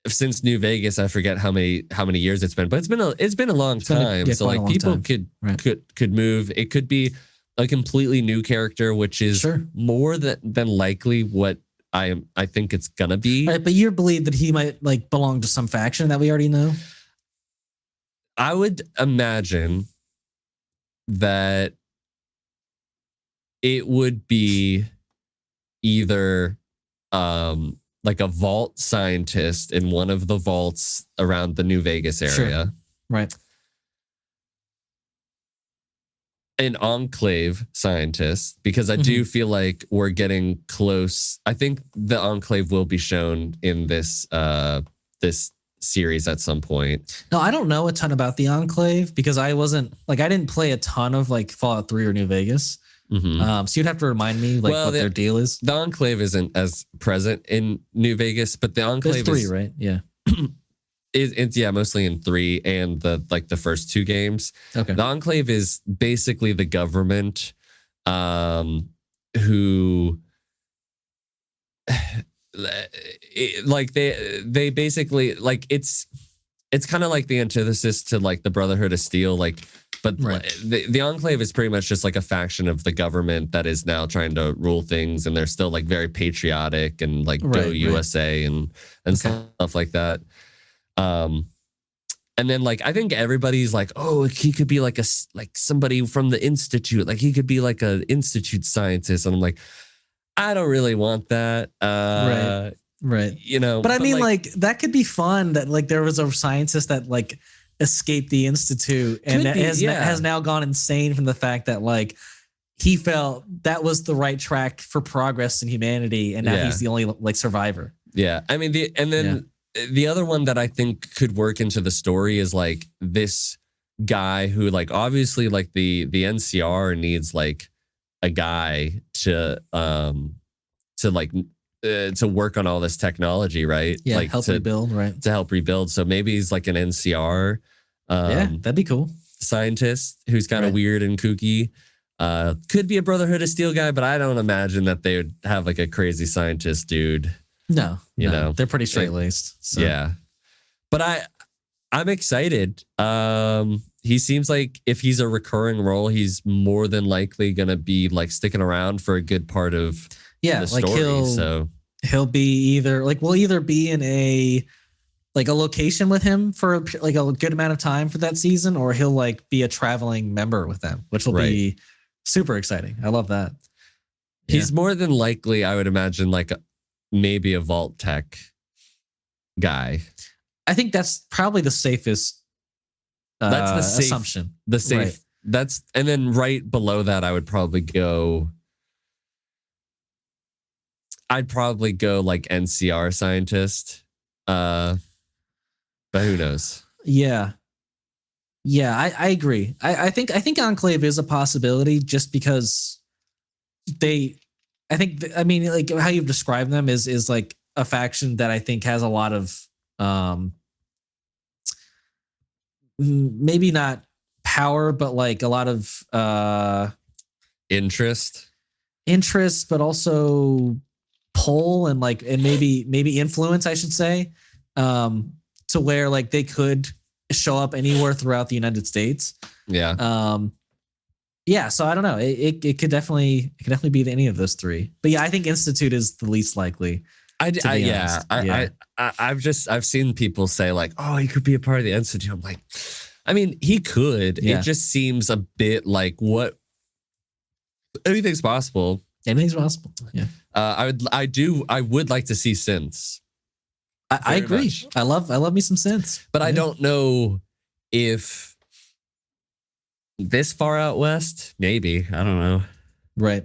since New Vegas, I forget how many years it's been, but it's been a long time. So like people could move. It could be a completely new character, which is more than likely what I think it's gonna be. Right, but you believe that he might like belong to some faction that we already know? I would imagine that it would be either like a vault scientist in one of the vaults around the New Vegas area. Sure. Right. An enclave scientist, because I do feel like we're getting close. I think the enclave will be shown in this this series at some point. No, I don't know a ton about the Enclave because I didn't play a ton of like Fallout 3 or New Vegas. So you'd have to remind me like what their deal is. The Enclave isn't as present in New Vegas, but the Enclave There's 3, right? Yeah. It's mostly in 3 and the first 2 games. Okay. The Enclave is basically the government who like they basically like it's kind of like the antithesis to like the Brotherhood of Steel, like, but Right. the Enclave is pretty much just like a faction of the government that is now trying to rule things, and they're still like very patriotic and like go USA and stuff like that. And then like I think everybody's like, oh, he could be like somebody from the Institute, like he could be like an Institute scientist, and I'm like, I don't really want that. Right. You know, but I mean, like that could be fun. That like there was a scientist that like escaped the Institute and has now gone insane from the fact that like he felt that was the right track for progress in humanity, and now he's the only like survivor. Yeah, I mean the other one that I think could work into the story is like this guy who like obviously like the NCR needs like a guy to work on all this technology, right? Yeah, like help rebuild, right? To help rebuild. So maybe he's like an NCR that'd be cool. Scientist who's kind of weird and kooky. Could be a Brotherhood of Steel guy, but I don't imagine that they would have like a crazy scientist dude. No, you know, they're pretty straight laced. So. Yeah, but I'm excited. He seems like if he's a recurring role, he's more than likely gonna be like sticking around for a good part of the story. He'll be we'll either be in a location with him for like a good amount of time for that season, or he'll like be a traveling member with them, which will be super exciting. I love that. He's more than likely, I would imagine, like maybe a vault tech guy. I think that's probably the safest. That's the safe assumption. The safe. Right. And then right below that, I'd probably go like NCR scientist. But who knows? Yeah. I agree. I think Enclave is a possibility just because like how you've described them is like a faction that I think has a lot of maybe not power, but like a lot of interest, but also pull and maybe influence, I should say, to where like they could show up anywhere throughout the United States. Yeah. So I don't know. It could definitely be any of those 3. But yeah, I think Institute is the least likely. I've seen people say like, oh, he could be a part of the Institute. I'm like, I mean, he could. Yeah. It just seems a bit like what anything's possible. Anything's possible. Yeah. I would like to see synths. I agree. Much. I love me some synths. But I don't know if this far out west, maybe. I don't know. Right.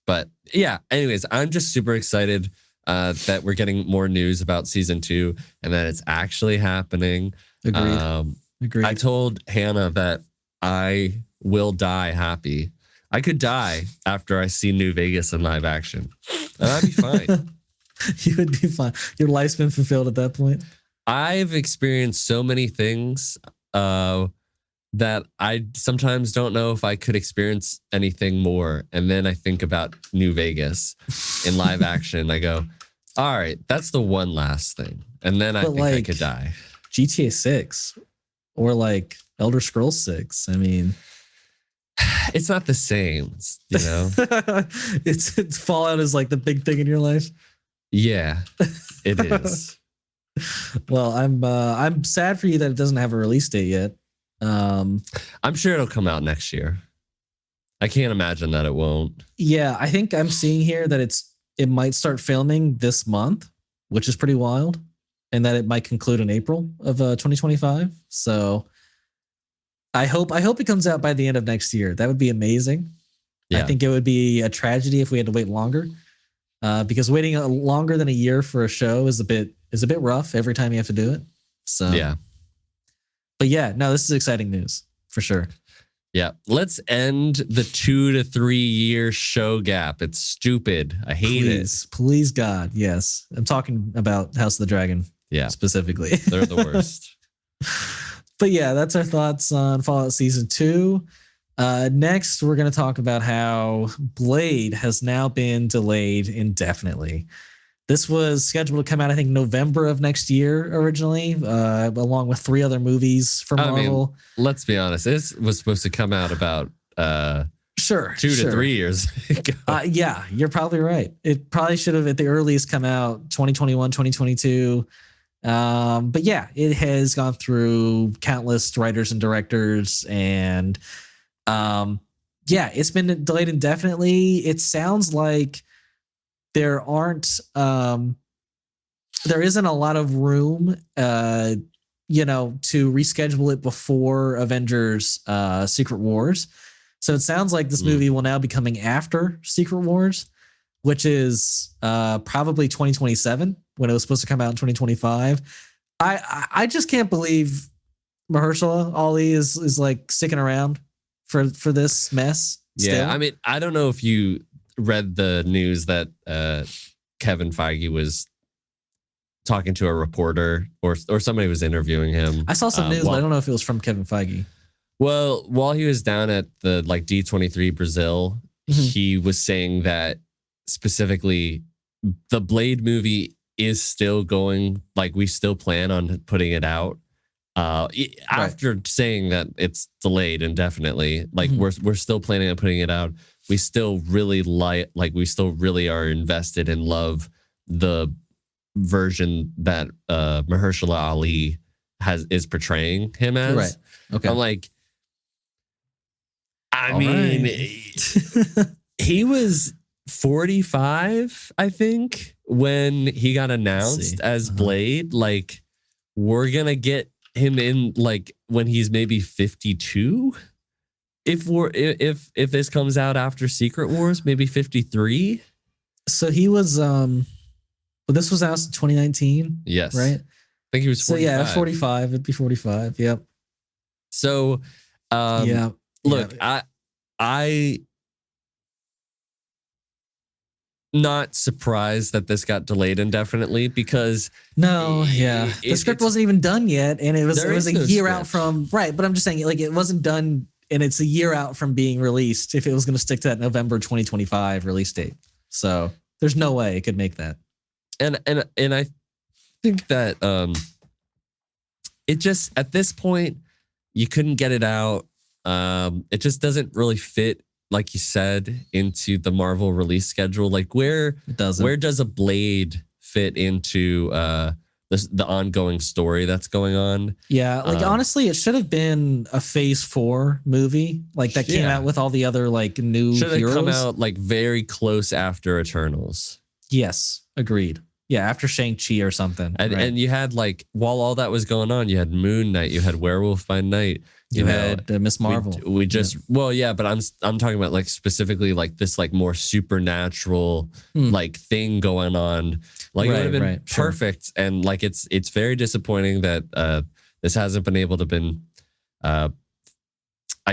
But yeah, anyways, I'm just super excited that we're getting more news about season 2 and that it's actually happening. Agreed. I told Hannah that I will die happy. I could die after I see New Vegas in live action. And I'd be fine. You would be fine. Your life's been fulfilled at that point. I've experienced so many things that I sometimes don't know if I could experience anything more. And then I think about New Vegas in live action. I go, all right, that's the one last thing. And then I think I could die. GTA 6 or like Elder Scrolls 6. I mean, it's not the same, you know? it's Fallout is like the big thing in your life. Yeah, it is. Well, I'm sad for you that it doesn't have a release date yet. I'm sure it'll come out next year. I can't imagine that it won't. Yeah, I think I'm seeing here that it might start filming this month. which is pretty wild, and that it might conclude in April of 2025. So I hope it comes out by the end of next year. That would be amazing. Yeah. I think it would be a tragedy if we had to wait longer, because waiting longer than a year for a show is a bit rough every time you have to do it. So Yeah. But yeah, no, this is exciting news for sure. Yeah. Let's end the 2 to 3 year show gap. It's stupid. I hate it. Please, God. Yes. I'm talking about House of the Dragon. Yeah. Specifically. They're the worst. But yeah, that's our thoughts on Fallout Season 2. Next, we're going to talk about how Blade has now been delayed indefinitely. This was scheduled to come out, I think, November of next year originally, along with 3 other movies from Marvel. Let's be honest. This was supposed to come out about 2 to 3 years ago. Yeah, you're probably right. It probably should have at the earliest come out 2021, 2022. But yeah, it has gone through countless writers and directors, and yeah, it's been delayed indefinitely. It sounds like there isn't a lot of room, to reschedule it before Avengers Secret Wars. So it sounds like this movie will now be coming after Secret Wars, which is probably 2027 when it was supposed to come out in 2025. I just can't believe Mahershala Ali is like sticking around for this mess. Yeah, still. I mean, I don't know if you read the news that Kevin Feige was talking to a reporter or somebody was interviewing him. I saw some news, but I don't know if it was from Kevin Feige. Well, while he was down at the D23 Brazil, he was saying that specifically the Blade movie is still going, like we still plan on putting it out. After saying that it's delayed indefinitely, like we're still planning on putting it out. We still really we still really are invested and love the version that Mahershala Ali is portraying him as. Right. Okay. I'm like, I mean, he was 45, I think, when he got announced as Blade. Like, we're gonna get him in like when he's maybe 52. If this comes out after Secret Wars, maybe 53. So he was this was out in 2019. Yes. Right? I think he was 45. So yeah, 45. It'd be 45. Yep. So look, I not surprised that this got delayed indefinitely because the script wasn't even done yet, and it was a year out from but I'm just saying, like, it wasn't done and it's a year out from being released if it was going to stick to that November 2025 release date. So there's no way it could make that. And I think that it just, at this point, you couldn't get it out. It just doesn't really fit, like you said, into the Marvel release schedule. Like where does a Blade fit into the ongoing story that's going on? Yeah, like honestly, it should have been a Phase 4 movie, like that came out with all the other like new heroes. Should have come out like very close after Eternals. Yes, agreed. Yeah, after Shang-Chi or something. And you had like, while all that was going on, you had Moon Knight, you had Werewolf by Night, you had Miss Marvel. We just but I'm talking about like specifically like this like more supernatural like thing going on. Like it would have been perfect, and like it's very disappointing that this hasn't been able to been I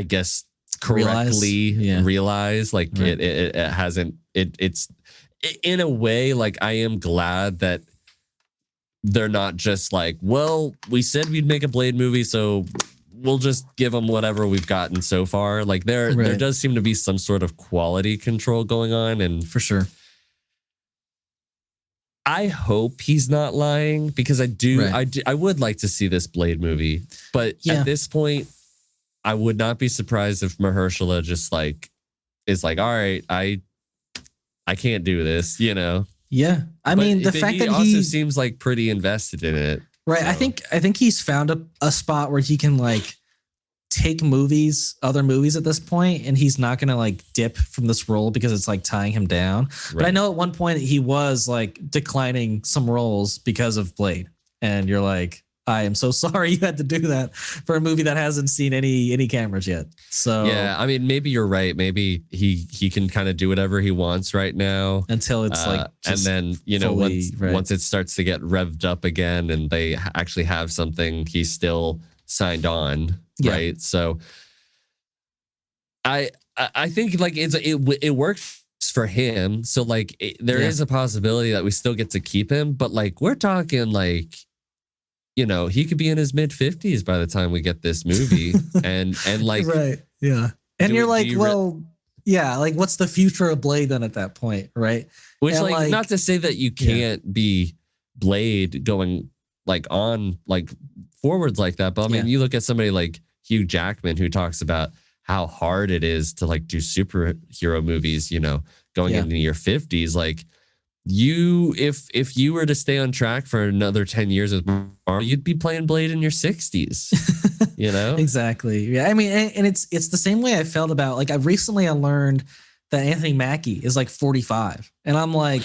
guess correctly realized. Like it hasn't. It's in a way, like I am glad that they're not just like, well, we said we'd make a Blade movie, so we'll just give them whatever we've gotten so far. Like there does seem to be some sort of quality control going on, and for sure, I hope he's not lying, because I would like to see this Blade movie, but at this point, I would not be surprised if Mahershala just like is like, all right, I can't do this, you know? Yeah. I mean, the fact that he also seems like pretty invested in it. Right. So. I think he's found a spot where he can like take other movies at this point, and he's not gonna like dip from this role because it's like tying him down. Right. But I know at one point he was like declining some roles because of Blade, and you're like, I am so sorry you had to do that for a movie that hasn't seen any cameras yet. So yeah, I mean, maybe you're right. Maybe he can kind of do whatever he wants right now until it's like, and then once it starts to get revved up again, and they actually have something, he's still signed on, right? So I think like it works for him. So like there is a possibility that we still get to keep him, but like we're talking like, he could be in his mid 50s by the time we get this movie, and like right, yeah. And you're like, like what's the future of Blade then at that point, right? Which like not to say that you can't be Blade going like on like forwards like that, but I mean, you look at somebody like Hugh Jackman who talks about how hard it is to like do superhero movies, going into your 50s, like. If you were to stay on track for another 10 years with Marvel, you'd be playing Blade in your 60s. Exactly. Yeah. I mean, and it's the same way I felt about like I learned that Anthony Mackie is like 45, and I'm like,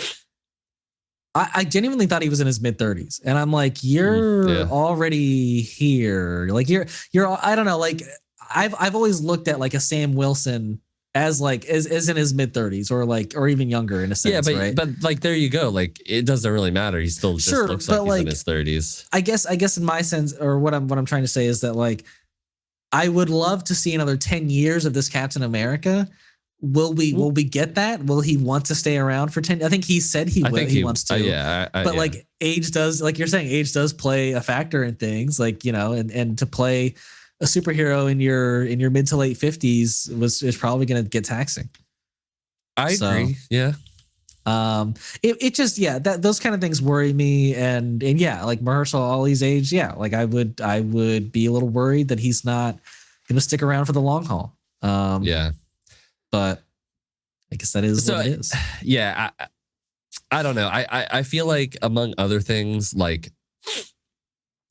I genuinely thought he was in his mid 30s, and I'm like, you're already here. Like you're I don't know. Like I've always looked at like a Sam Wilson as like is in his mid 30s or even younger in a sense. Yeah, but like there you go. Like it doesn't really matter. He still just looks like he's in his 30s. I guess in my sense, or what I'm trying to say is that like I would love to see another 10 years of this Captain America. Will we get that? Will he want to stay around for 10? I think he said he wants to. But like age does, like you're saying, age does play a factor in things, like, and to play a superhero in your mid to late 50s is probably going to get taxing. I agree. Yeah. It just, that those kind of things worry me. And like Mahershala Ali's age. Yeah. Like I would be a little worried that he's not going to stick around for the long haul. But I guess that is what it is. Yeah. I don't know. I feel like among other things, like,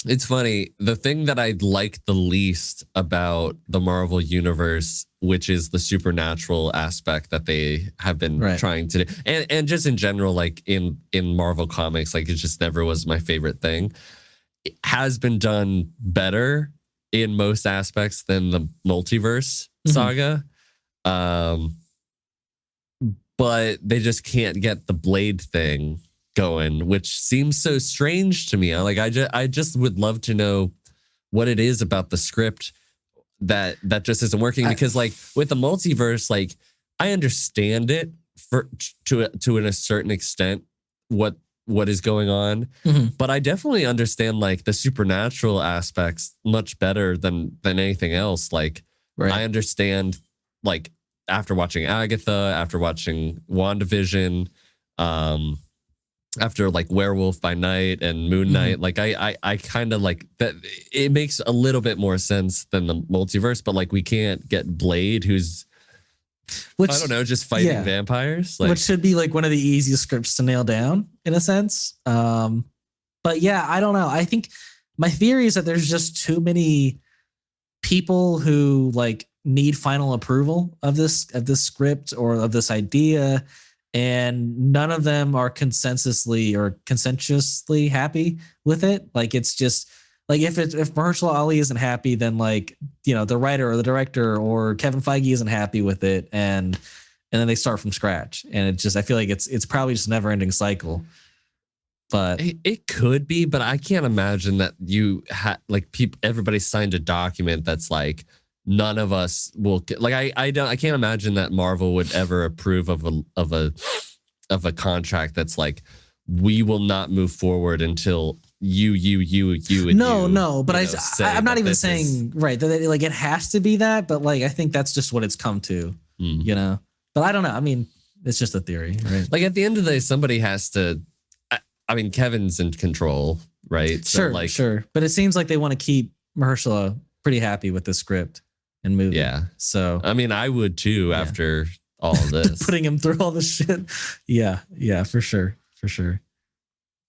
it's funny. The thing that I like the least about the Marvel universe, which is the supernatural aspect that they have been trying to do, and just in general, like in Marvel comics, like it just never was my favorite thing. It has been done better in most aspects than the multiverse saga, but they just can't get the Blade thing going, which seems so strange to me. Like I just would love to know what it is about the script that just isn't working, because like with the multiverse, like I understand it to a certain extent what is going on, but I definitely understand like the supernatural aspects much better than anything else. Like I understand, like after watching Agatha, after watching WandaVision, after like Werewolf by Night and Moon Knight, like I kind of like that. It makes a little bit more sense than the multiverse, but like we can't get Blade, who's I don't know, just fighting vampires, like, which should be like one of the easiest scripts to nail down in a sense. But yeah, I don't know. I think my theory is that there's just too many people who like need final approval of this script or of this idea, and none of them are consensuously happy with it. Like it's just like if Mahershala Ali isn't happy, then like, the writer or the director or Kevin Feige isn't happy with it, and then they start from scratch. And it just, I feel like it's probably just a never ending cycle. But it could be, but I can't imagine that you had like everybody signed a document that's like, none of us will like. I can't imagine that Marvel would ever approve of a contract that's like, we will not move forward until you and no. But I'm not even saying that like it has to be that, but like I think that's just what it's come to, But I don't know. I mean, it's just a theory, right? Like at the end of the day, somebody has to. I mean, Kevin's in control, right? Sure. But it seems like they want to keep Mahershala pretty happy with the script and movie. Yeah. So I mean, I would too after all of this. Putting him through all this shit. Yeah, for sure.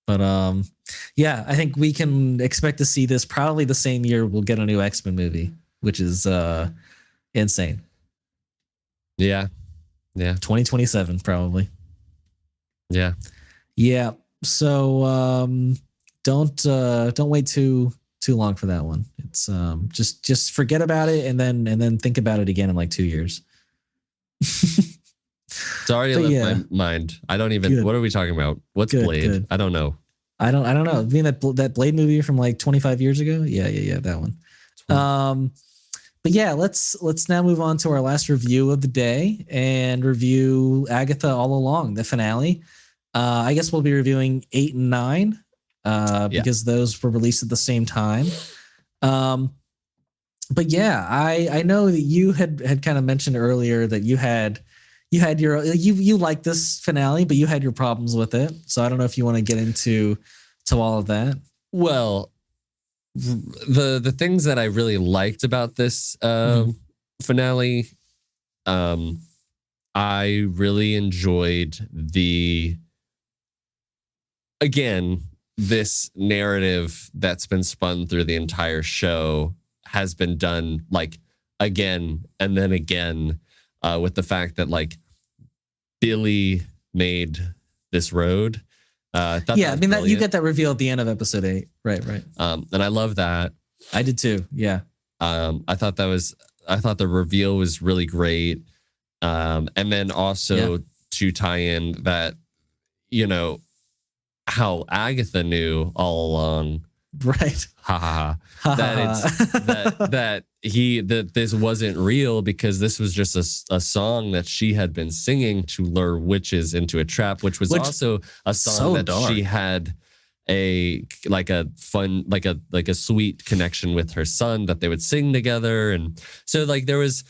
But I think we can expect to see this probably the same year we'll get a new X-Men movie. which is insane. Yeah. 2027 probably. Yeah. So don't wait too long for that one. It's just forget about it and then think about it again in like 2 years. It's already left my mind. I don't even. Good. What are we talking about? What's Blade? Good. I don't know. I don't know. I mean that Blade movie from like 25 years ago. Yeah, that one. But yeah, let's now move on to our last review of the day and review Agatha All Along, the finale. I guess we'll be reviewing 8 and 9 because those were released at the same time. But yeah, I know that you had kind of mentioned earlier that you had your you like this finale, but you had your problems with it. So I don't know if you want to get into all of that. Well, the things that I really liked about this finale, I really enjoyed this narrative that's been spun through the entire show has been done like again and then again, with the fact that like Billy made this road. I mean that you get that reveal at the end of episode 8, right? And I love that. I did too. Yeah. I thought the reveal was really great. And then also to tie in that, you know, how Agatha knew all along, right? That this wasn't real because this was just a song that she had been singing to lure witches into a trap, which was also a song that dark. She had a sweet connection with her son that they would sing together, and so like there was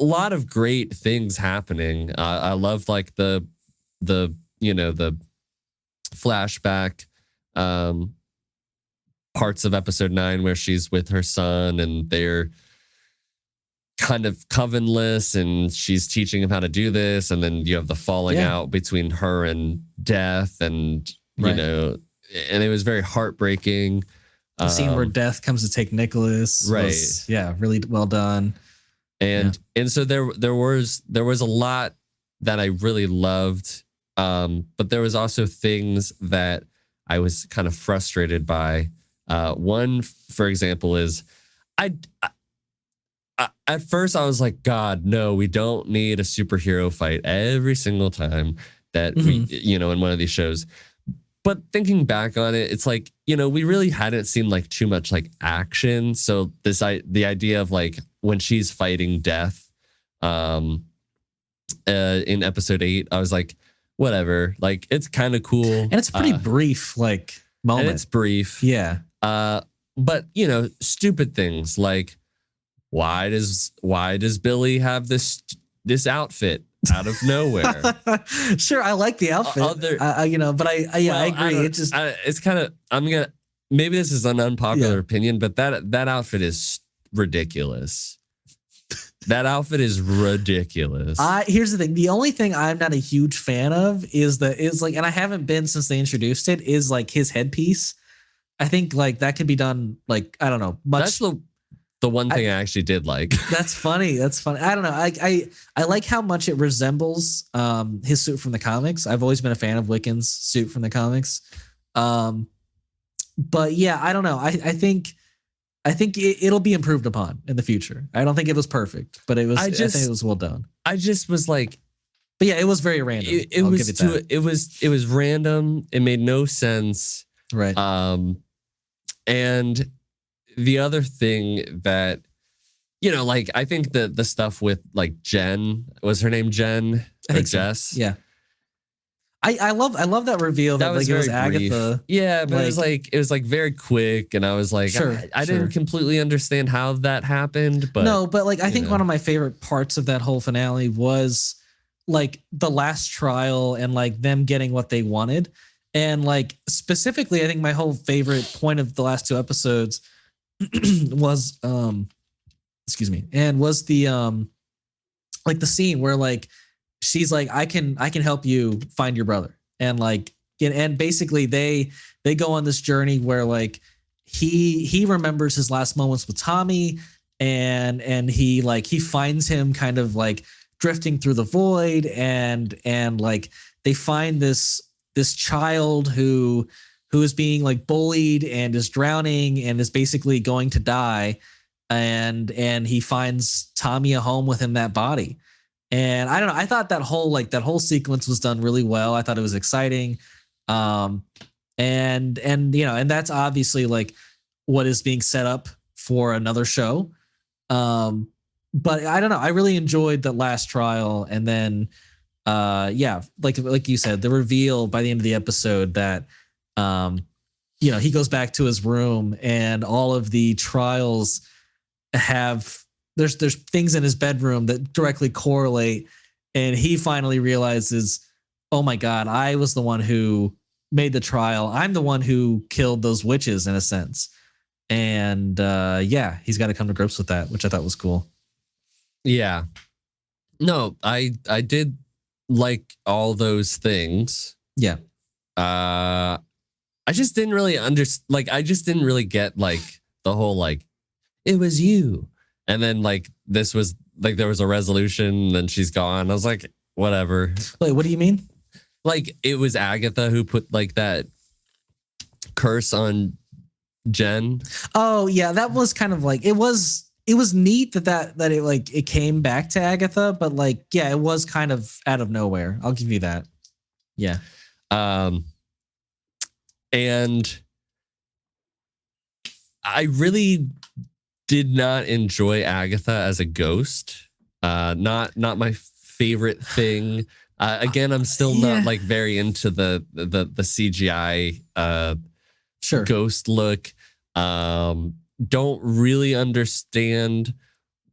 a lot of great things happening. I loved like the flashback parts of episode 9 where she's with her son and they're kind of covenless and she's teaching him how to do this, and then you have the falling out between her and Death, and you know, and it was very heartbreaking. The scene where Death comes to take Nicholas, was, really well done. And so there was a lot that I really loved, but there was also things that I was kind of frustrated by. One, for example, is I at first I was like, God, no, we don't need a superhero fight every single time that we, you know, in one of these shows. But thinking back on it, it's like, you know, we really hadn't seen like too much like action. So the idea of like when she's fighting Death, in episode 8, I was like, whatever, like it's kind of cool, and it's pretty brief, like moment. And it's brief, but you know, stupid things like why does Billy have this outfit out of nowhere? Sure, I like the outfit, you know, but I agree. It's kind of, maybe this is an unpopular opinion, but that outfit is ridiculous. That outfit is ridiculous. Here's the thing. The only thing I'm not a huge fan of is like, and I haven't been since they introduced it, is like his headpiece. I think like that could be done like, I don't know, much. That's the one thing I actually did like. That's funny. I don't know. I like how much it resembles his suit from the comics. I've always been a fan of Wiccan's suit from the comics. But yeah, I don't know. I think it'll be improved upon in the future. I don't think it was perfect, but it was. I think it was well done. I just was like, but yeah, it was very random. It was random. It made no sense. Right. And the other thing that, you know, like I think the stuff with like Jen, was her name Jen or Jess? So. Yeah. I love that reveal that like it was Agatha. Yeah, but it was like very quick, and I was like, I didn't completely understand how that happened. But no, but like I think one of my favorite parts of that whole finale was like the last trial and like them getting what they wanted. And like specifically, I think my whole favorite point of the last 2 episodes was was the like the scene where like she's like, I can help you find your brother, and like and basically they go on this journey where like he remembers his last moments with Tommy, and he finds him kind of like drifting through the void, and like they find this child who is being like bullied and is drowning and is basically going to die, and he finds Tommy a home within that body. And I don't know, I thought that whole sequence was done really well. I thought it was exciting. And and that's obviously like what is being set up for another show. But I don't know, I really enjoyed the last trial. And then like you said, the reveal by the end of the episode that he goes back to his room and all of the trials have there's things in his bedroom that directly correlate, and he finally realizes, oh my God, I was the one who made the trial. I'm the one who killed those witches in a sense. And he's got to come to grips with that, which I thought was cool. Yeah. No, I did like all those things. Yeah. I just didn't really I just didn't really get like the whole like it was you. And then like this was like there was a resolution and then she's gone. I was like, whatever. Wait, what do you mean? Like it was Agatha who put like that curse on Jen. Oh yeah, that was kind of like it was neat that it like it came back to Agatha, but like yeah, it was kind of out of nowhere. I'll give you that. Yeah. And I really did not enjoy Agatha as a ghost. Not my favorite thing. Again, I'm still not like very into the CGI ghost look. Don't really understand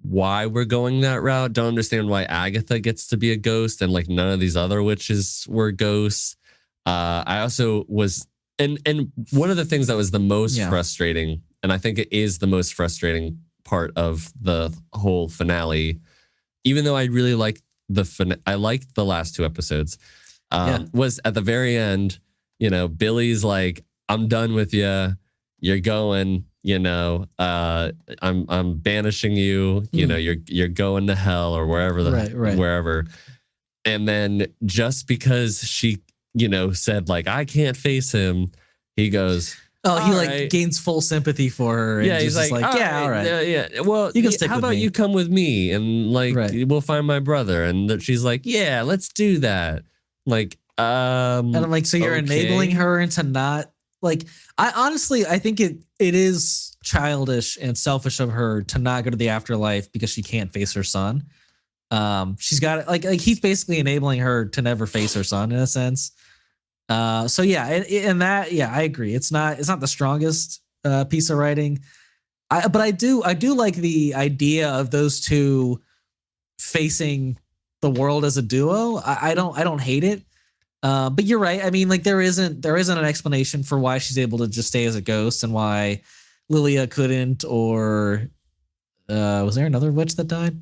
why we're going that route. Don't understand why Agatha gets to be a ghost and like none of these other witches were ghosts. I also was and one of the things that was the most frustrating, and I think it is the most frustrating part of the whole finale, even though I really liked I liked the last two episodes, was at the very end, Billy's like, I'm done with you. You're going, I'm banishing you, you're going to hell or wherever wherever. And then just because she, said like, I can't face him, he goes, oh, he gains full sympathy for her. And he's like, all right. Yeah. Well, you can stick how with about me. you come with me and like, we'll find my brother. And she's like, yeah, let's do that. Like, and I'm like, so you're enabling her into not like, I think it is childish and selfish of her to not go to the afterlife because she can't face her son. She's got like he's basically enabling her to never face her son in a sense. So yeah, and that, I agree. It's not the strongest piece of writing. But I do like the idea of those two facing the world as a duo. I don't hate it. But you're right. I mean, like there isn't an explanation for why she's able to just stay as a ghost and why Lilia couldn't, or was there another witch that died?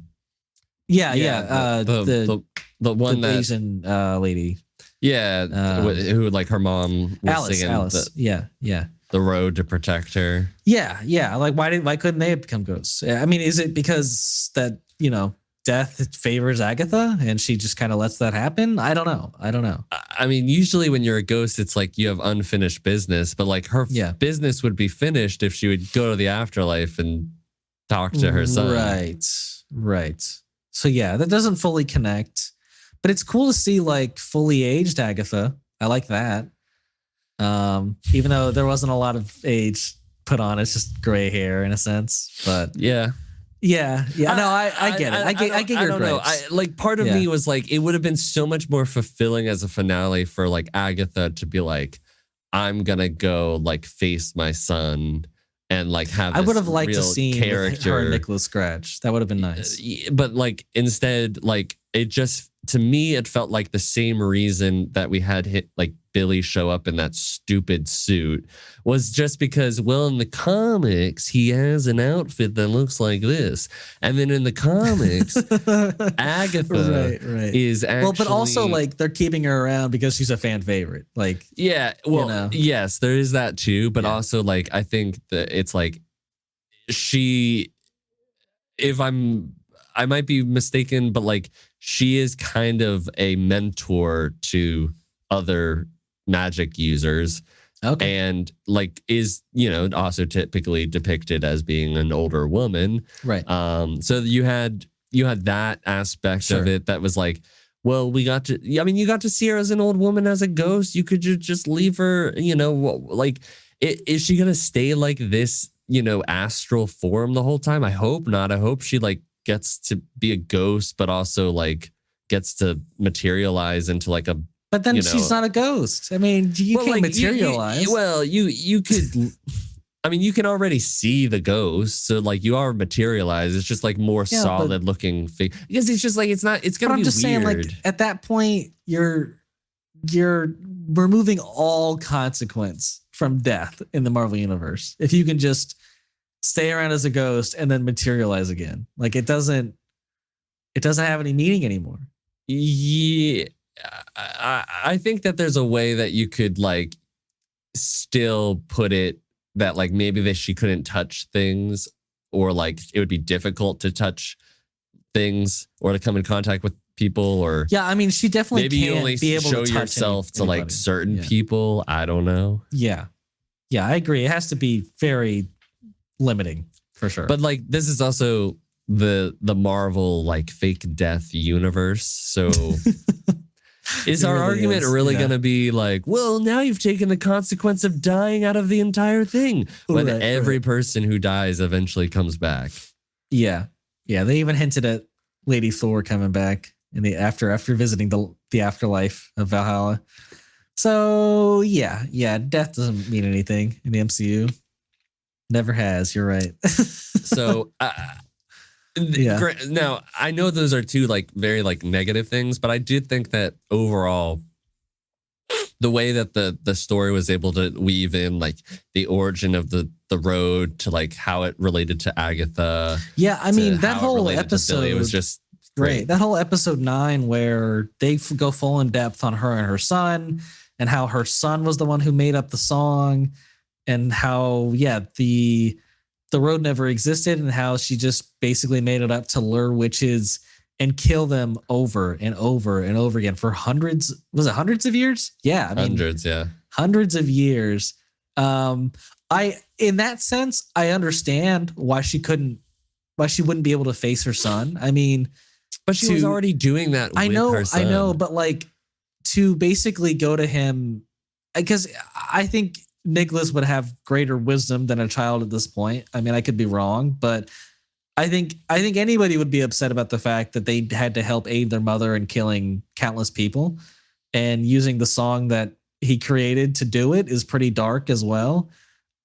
The one that Asian lady. Yeah, who like her mom was singing Alice. The road to protect her. Yeah. Like why couldn't they become ghosts? I mean, is it because that death favors Agatha and she just kind of lets that happen? I don't know. I mean, usually when you're a ghost, it's like you have unfinished business, but like her business would be finished if she would go to the afterlife and talk to her son. Right. So yeah, that doesn't fully connect, but it's cool to see like fully aged Agatha. I like that. Even though there wasn't a lot of age put on, it's just gray hair in a sense, but yeah. No, I get it. I get your gripes. Like part of me was like, it would have been so much more fulfilling as a finale for like Agatha to be like, I'm gonna go like face my son and like have. I would have liked to see her and Nicholas Scratch. That would have been nice. But like instead, like it just to me, it felt like the same reason that we had like Billy show up in that stupid suit was just because, well, in the comics, he has an outfit that looks like this. And then in the comics, Agatha is actually... Well, but also, like, they're keeping her around because she's a fan favorite. Like, yeah, well, yes, there is that too. But also, like, I think that it's like she... I might be mistaken, but like she is kind of a mentor to other magic users. Okay. And like is, also typically depicted as being an older woman. Right. So you had that aspect Sure. of it that was like, well, you got to see her as an old woman, as a ghost. You could just leave her, like, is she gonna stay like this, astral form the whole time? I hope not. I hope she like gets to be a ghost, but also like gets to materialize into like a. But then she's not a ghost. I mean, you can't like, materialize. You could. I mean, you can already see the ghost, so like you are materialized. It's just like more solid looking figure. Because it's just like it's gonna be weird. I'm just saying, like at that point, you're removing all consequence from death in the Marvel universe. If you can just stay around as a ghost and then materialize again, like it doesn't have any meaning anymore. Yeah, I think that there's a way that you could like still put it that like maybe she couldn't touch things, or like it would be difficult to touch things or to come in contact with people, or I mean she definitely maybe can't you only be able show to touch yourself to anybody. like certain people. I don't know. Yeah, I agree. It has to be very limiting for sure. But like this is also the Marvel like fake death universe, so. Is our argument really going to be like, well, now you've taken the consequence of dying out of the entire thing, when every person who dies eventually comes back? Yeah. They even hinted at Lady Thor coming back in the after visiting the afterlife of Valhalla. So yeah, death doesn't mean anything in the MCU. Never has. You're right. So. Now I know those are two like very like negative things, but I did think that overall the way that the story was able to weave in like the origin of the road to like how it related to Agatha. Yeah, I mean that whole episode was just great. That whole episode 9 where they go full in depth on her and her son, and how her son was the one who made up the song, and how the road never existed, and how she just basically made it up to lure witches and kill them over and over and over again for hundreds of years? Yeah. I mean, hundreds of years. In that sense, I understand why she wouldn't be able to face her son. I mean, but she was already doing that. I know, but like to basically go to him, because I think Nicholas would have greater wisdom than a child at this point. I mean, I could be wrong, but I think anybody would be upset about the fact that they had to help aid their mother in killing countless people, and using the song that he created to do it is pretty dark as well.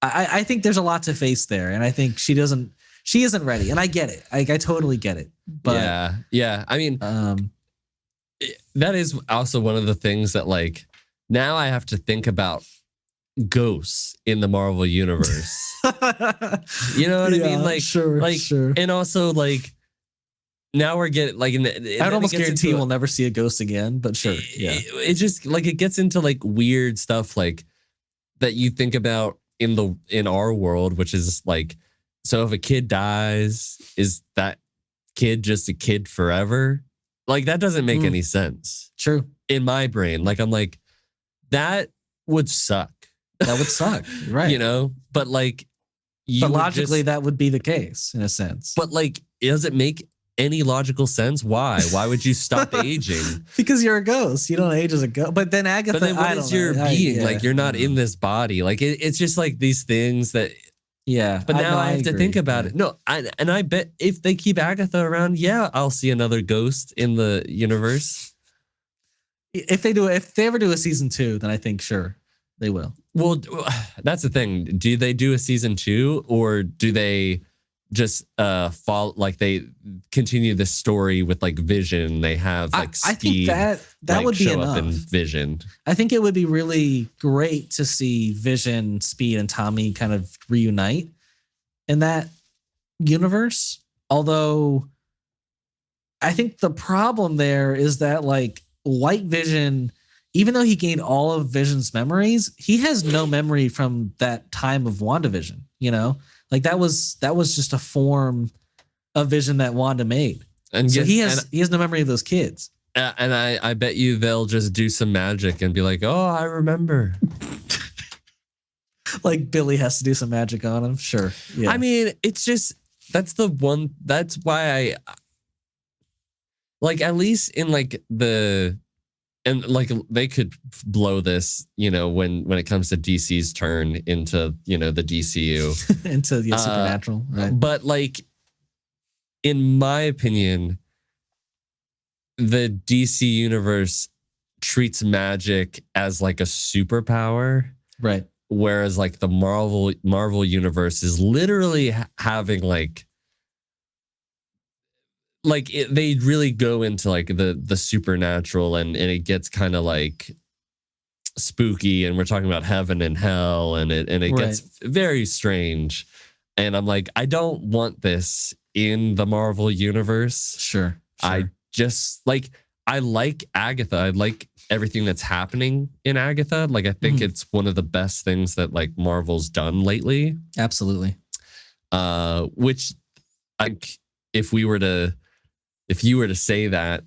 I think there's a lot to face there, and I think she isn't ready, and I get it. I totally get it. But yeah. I mean, that is also one of the things that like now I have to think about ghosts in the Marvel universe. You know what I mean? Like, sure. And also like now we're getting like, I'd almost guarantee we'll never see a ghost again, but sure. Yeah. It just like, it gets into like weird stuff like that you think about in our world, which is like, so if a kid dies, is that kid just a kid forever? Like that doesn't make any sense. True. In my brain. Like I'm like, that would suck. That would suck, right? But like, but logically, that would be the case in a sense. But like, does it make any logical sense? Why? Why would you stop aging? Because you're a ghost. You don't age as a ghost. But then Agatha, but then what is your being? Like you're not in this body. Like it's just like these things that. Yeah. But now I have to think about it. No, I bet if they keep Agatha around, I'll see another ghost in the universe. If they ever do a season 2, then I think sure they will. Well, that's the thing. Do they do a season 2, or do they just fall like they continue the story with like Vision? They have like Speed. I think that would be enough. In Vision. I think it would be really great to see Vision, Speed, and Tommy kind of reunite in that universe. Although I think the problem there is that like White Vision, even though he gained all of Vision's memories, he has no memory from that time of WandaVision, Like that was just a form a vision that Wanda made. And so he has no memory of those kids. And I bet you they'll just do some magic and be like, oh, I remember. Like Billy has to do some magic on him. Sure. Yeah. I mean, it's just, that's why I, like, at least in like and like they could blow this, when it comes to DC's turn into, the DCU. into the supernatural. Right. But like, in my opinion, the DC universe treats magic as like a superpower. Right. Whereas like the Marvel universe is literally having they really go into like the supernatural and it gets kind of like spooky, and we're talking about heaven and hell, and it gets very strange. And I'm like, I don't want this in the Marvel universe. Sure. I just I like Agatha. I like everything that's happening in Agatha. Like, I think it's one of the best things that like Marvel's done lately. Absolutely. Which, like, if you were to say that,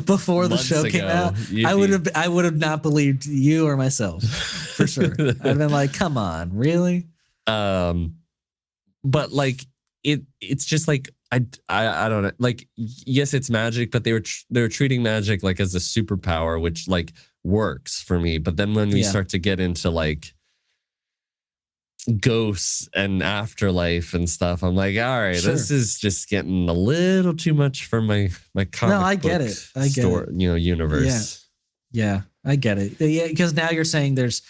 before the show came out, I would have not believed you or myself, for sure. I'd been like, come on, really? But like it's just like I don't know. Like, yes, it's magic, but they were treating magic like as a superpower, which like works for me. But then when we start to get into like ghosts and afterlife and stuff, I'm like, all right, this is just getting a little too much for my comic. No, I get it. I get it. Universe. Yeah, I get it. Yeah, because now you're saying there's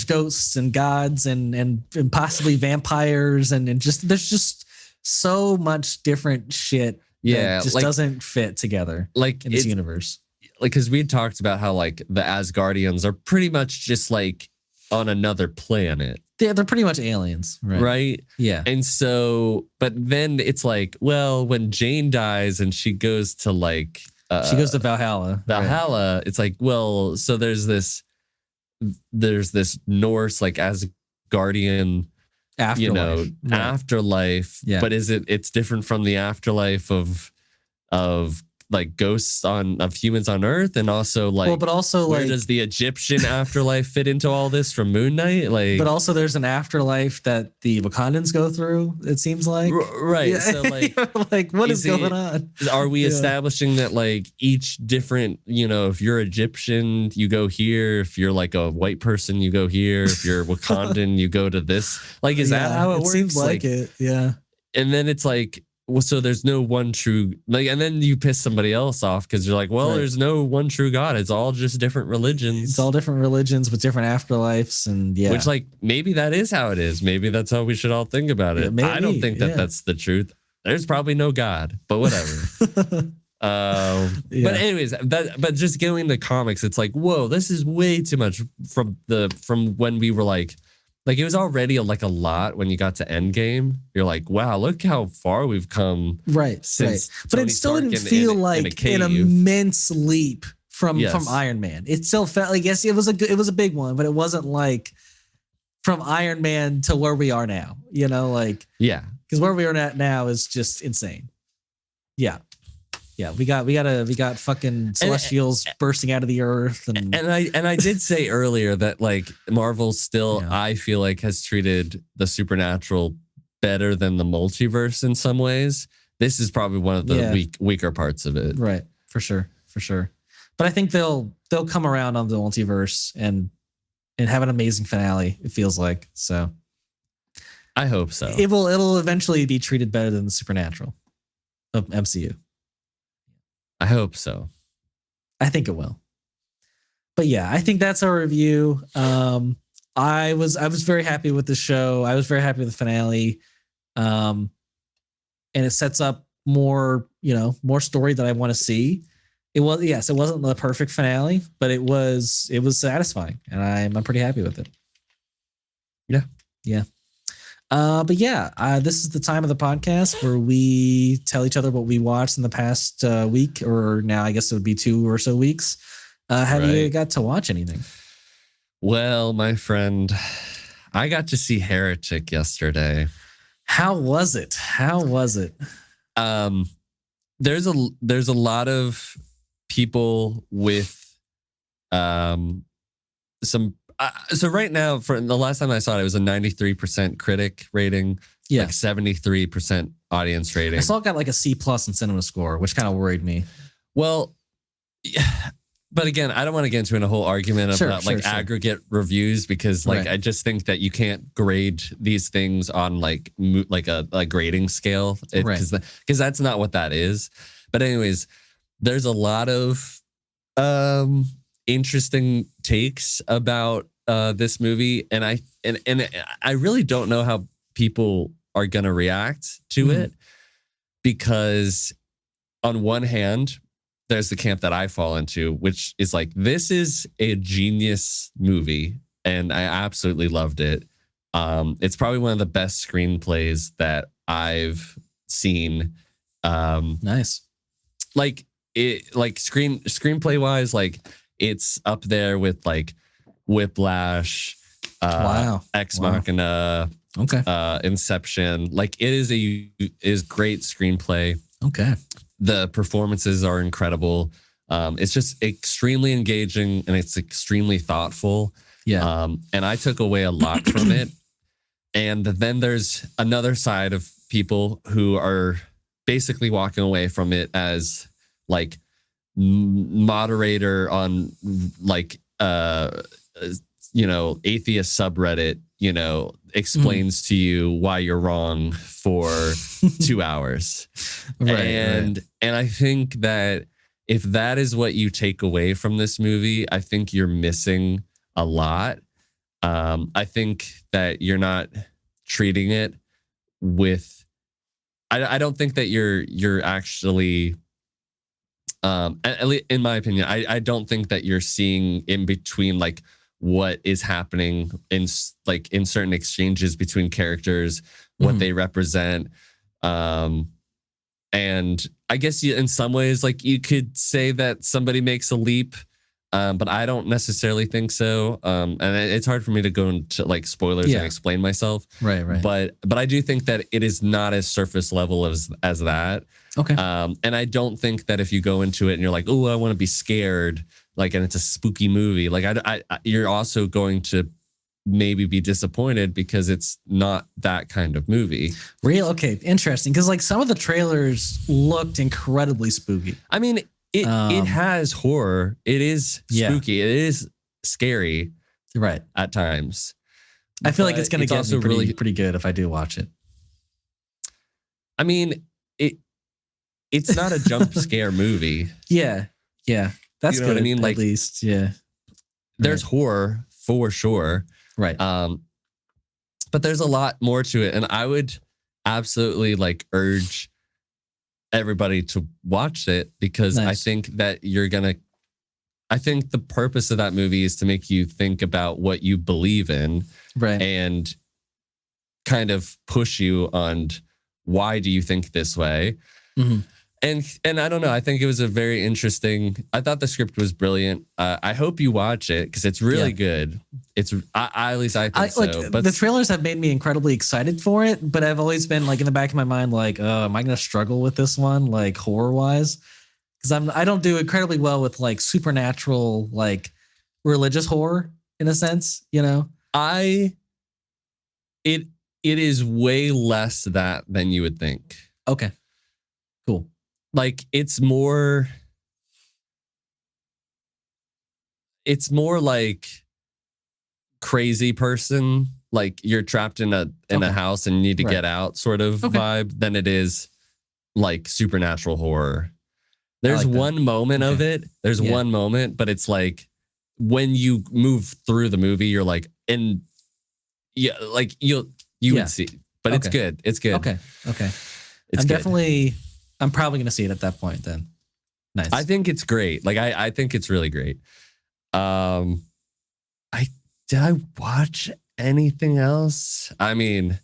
ghosts and gods and possibly vampires and just there's just so much different shit that just doesn't fit together like in this universe. Like, because we talked about how like the Asgardians are pretty much just like on another planet. They're pretty much aliens, right? Yeah. And so, but then it's like, well, when Jane dies and she goes to like she goes to Valhalla. Right? It's like, well, so there's this Norse like Asgardian afterlife. Yeah. But it's different from the afterlife of like ghosts of humans on Earth, and also like, well, but also where like, does the Egyptian afterlife fit into all this from Moon Knight? Like, but also there's an afterlife that the Wakandans go through. It seems like right. Yeah. So like, like what is going on? Are we establishing that like each different, if you're Egyptian, you go here. If you're like a white person, you go here. If you're Wakandan, you go to this. Like, is that how it works? Seems like it. Yeah. And then it's like, well, so there's no one true, like, and then you piss somebody else off because you're like, well, there's no one true God. It's all just different religions. It's all different religions with different afterlives, and which like maybe that is how it is. Maybe that's how we should all think about it. I don't think that that's the truth. There's probably no God, but whatever. But anyways, but just going to comics, it's like, whoa, this is way too much from when we were like it was already like a lot when you got to Endgame. You're like, wow, look how far we've come. Right. Since but it still didn't feel like an immense leap from Iron Man. It still felt like, yes, it was a big one, but it wasn't like from Iron Man to where we are now. Because where we are at now is just insane. Yeah. Yeah, we got fucking celestials bursting out of the earth, and I did say earlier that like Marvel still, I feel like, has treated the supernatural better than the multiverse in some ways. This is probably one of the weaker parts of it, right? For sure. But I think they'll come around on the multiverse and have an amazing finale. It feels like so. I hope so. It'll eventually be treated better than the supernatural of MCU. I hope so. I think it will. But yeah, I think that's our review. I was very happy with the show. I was very happy with the finale. And it sets up more story that I want to see. It wasn't the perfect finale, but it was satisfying, and I'm pretty happy with it. Yeah. But yeah, this is the time of the podcast where we tell each other what we watched in the past week, or now I guess it would be 2 or so weeks. Have you got to watch anything? Well, my friend, I got to see Heretic yesterday. How was it? How was it? There's a lot of people with some so right now, for the last time I saw it was a 93% critic rating, Yeah. like 73% audience rating. I saw it got like a C+ in Cinema Score, which kind of worried me. Well, yeah, but again, I don't want to get into a whole argument about aggregate reviews, because like I just think that you can't grade these things on like a grading scale, because that's not what that is. But anyways, there's a lot of interesting takes about this movie, and I really don't know how people are gonna react to it, because on one hand, there's the camp that I fall into, which is like, this is a genius movie, and I absolutely loved it. It's probably one of the best screenplays that I've seen. Nice. Like screenplay wise, like it's up there with like Whiplash, Ex Machina, Inception. Like it is great screenplay. Okay. The performances are incredible. It's just extremely engaging, and it's extremely thoughtful. Yeah. And I took away a lot from it. And then there's another side of people who are basically walking away from it as like moderator on like atheist subreddit, explains to you why you're wrong for 2 hours. And I think that if that is what you take away from this movie, I think you're missing a lot. I think that you're not treating it with, I don't think that you're actually, at least in my opinion, I don't think that you're seeing in between like what is happening in certain exchanges between characters, what they represent. And I guess in some ways, like you could say that somebody makes a leap, but I don't necessarily think so. And it's hard for me to go into like spoilers and explain myself. Right. But I do think that it is not as surface level as that. Okay. And I don't think that if you go into it and you're like, oh, I want to be scared, like, and it's a spooky movie, like you're also going to maybe be disappointed because it's not that kind of movie. Okay, interesting. Because like some of the trailers looked incredibly spooky. I mean, it has horror. It is spooky. It is scary. Right. At times. I feel like it's going to get me pretty good if I do watch it. I mean, it's not a jump scare movie. Yeah. That's good. What I mean? Like, at least, yeah. There's horror for sure. Right. But there's a lot more to it, and I would absolutely like urge everybody to watch it, because I think that I think the purpose of that movie is to make you think about what you believe in, right, and kind of push you on why do you think this way. And I don't know. I think it was a very interesting. I thought the script was brilliant. I hope you watch it because it's really good. It's at least I think so. But the trailers have made me incredibly excited for it, but I've always been like in the back of my mind, like, am I going to struggle with this one, like horror wise? Because I don't do incredibly well with like supernatural, like religious horror in a sense, It is way less that than you would think. Okay, cool. Like it's more like crazy person, like you're trapped in a house and you need to get out sort of vibe, than it is like supernatural horror. There's like one moment of it. There's one moment, but it's like when you move through the movie, you're like, and yeah, like you would see, but it's good. It's good. Okay. It's I'm probably going to see it at that point then. Nice. I think it's great. Like, I think it's really great. Did I watch anything else? I mean,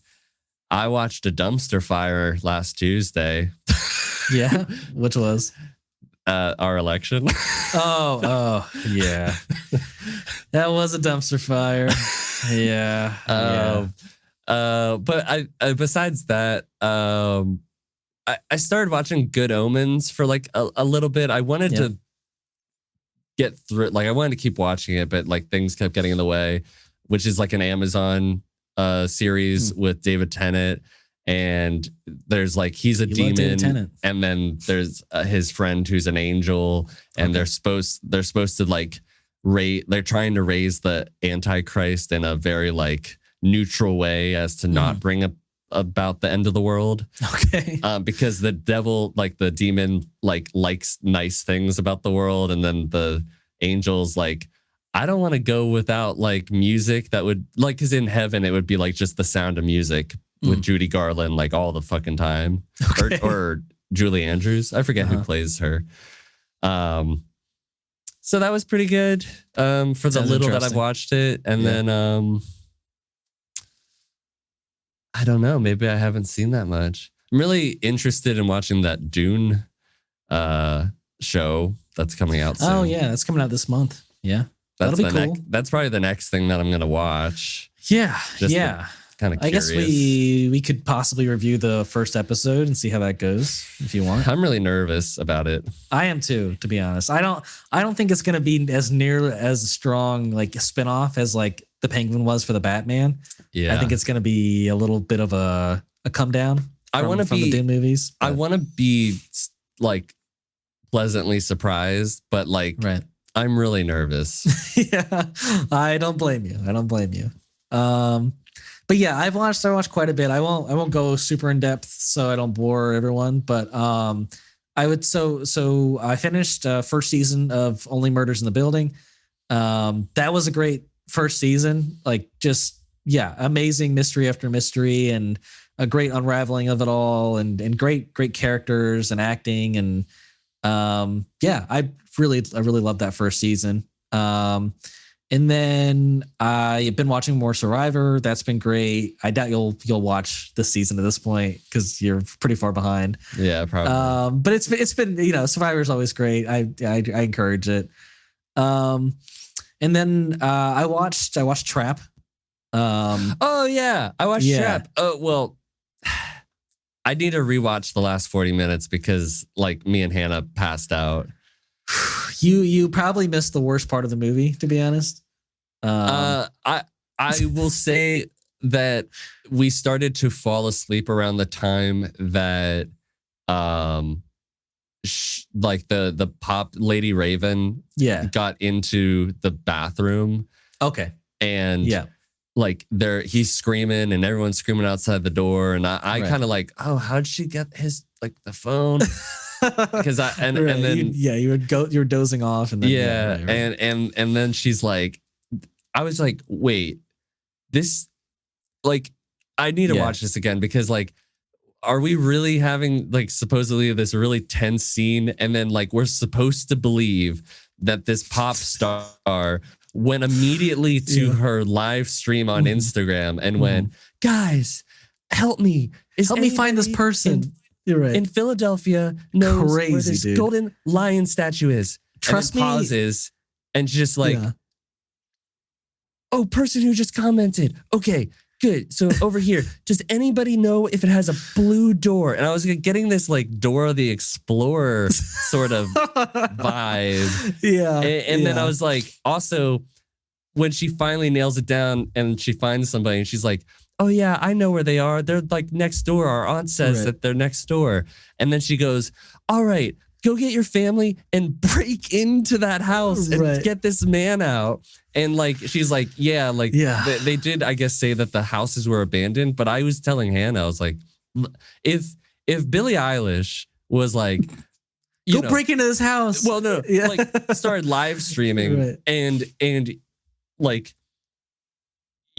I watched a dumpster fire last Tuesday. Yeah. Which was? Our election. Oh, yeah. That was a dumpster fire. Yeah. But I besides that, I started watching Good Omens for like a little bit. I wanted to get through, like I wanted to keep watching it, but like things kept getting in the way, which is like an Amazon series with David Tennant. And there's like, he's a demon, and then there's his friend who's an angel, and they're supposed to like they're trying to raise the Antichrist in a very like neutral way as to not bring up about the end of the world. Okay. Because the devil, like the demon, like likes nice things about the world, and then the angel's like, I don't want to go without like music that would like, because in heaven it would be like just the sound of music with Judy Garland like all the fucking time, or Julie Andrews. I forget who plays her. So that was pretty good for the little that I've watched it, and then I don't know, maybe I haven't seen that much. I'm really interested in watching that Dune show that's coming out soon. Oh yeah, that's coming out this month. Yeah, that'll be cool. That's probably the next thing that I'm gonna watch. Yeah, Just kind of curious. I guess we could possibly review the first episode and see how that goes if you want. I'm really nervous about it. I am too, to be honest. I don't think it's gonna be as near as strong like a spinoff as like the Penguin was for the Batman. Yeah, I think it's gonna be a little bit of a come down. I want to be the Dune movies. I want to be like pleasantly surprised, but like I'm really nervous. Yeah, I don't blame you. But yeah, I watched quite a bit. I won't go super in depth so I don't bore everyone. But I would so I finished first season of Only Murders in the Building. That was a great first season. Like just amazing mystery after mystery and a great unraveling of it all, and great characters and acting, and I really loved that first season. And then I've been watching more Survivor. That's been great. I doubt you'll watch this season at this point because you're pretty far behind. Yeah, probably. But it's been Survivor is always great. I encourage it. And then I watched Trap. Oh yeah, I watched Trap. Oh well, I need to rewatch the last 40 minutes because like me and Hannah passed out. You probably missed the worst part of the movie, to be honest. I will say that we started to fall asleep around the time that like the pop Lady Raven got into the bathroom. Okay. And like he's screaming and everyone's screaming outside the door, and I kind of like, oh, how'd she get his like the phone? Because and then you were dozing off, and then and then she's like, I was like, wait, this, like, I need to watch this again, because like, are we really having like supposedly this really tense scene, and then like we're supposed to believe that this pop star went immediately to her live stream on Instagram and went, guys, help me find this person in Philadelphia knows where this dude. golden lion statue is. Trust me. Pauses and just like, oh, person who just commented. Okay, good. So over here, does anybody know if it has a blue door? And I was getting this like Dora the Explorer sort of vibe. Yeah. And then I was like, also, when she finally nails it down and she finds somebody and she's like, oh yeah, I know where they are. They're like next door. Our aunt says that they're next door. And then she goes, all right, go get your family and break into that house and get this man out. And like, she's like, they did, I guess, say that the houses were abandoned. But I was telling Hannah, I was like, if Billie Eilish was like, go break into this house. Well, no, like started live streaming and like,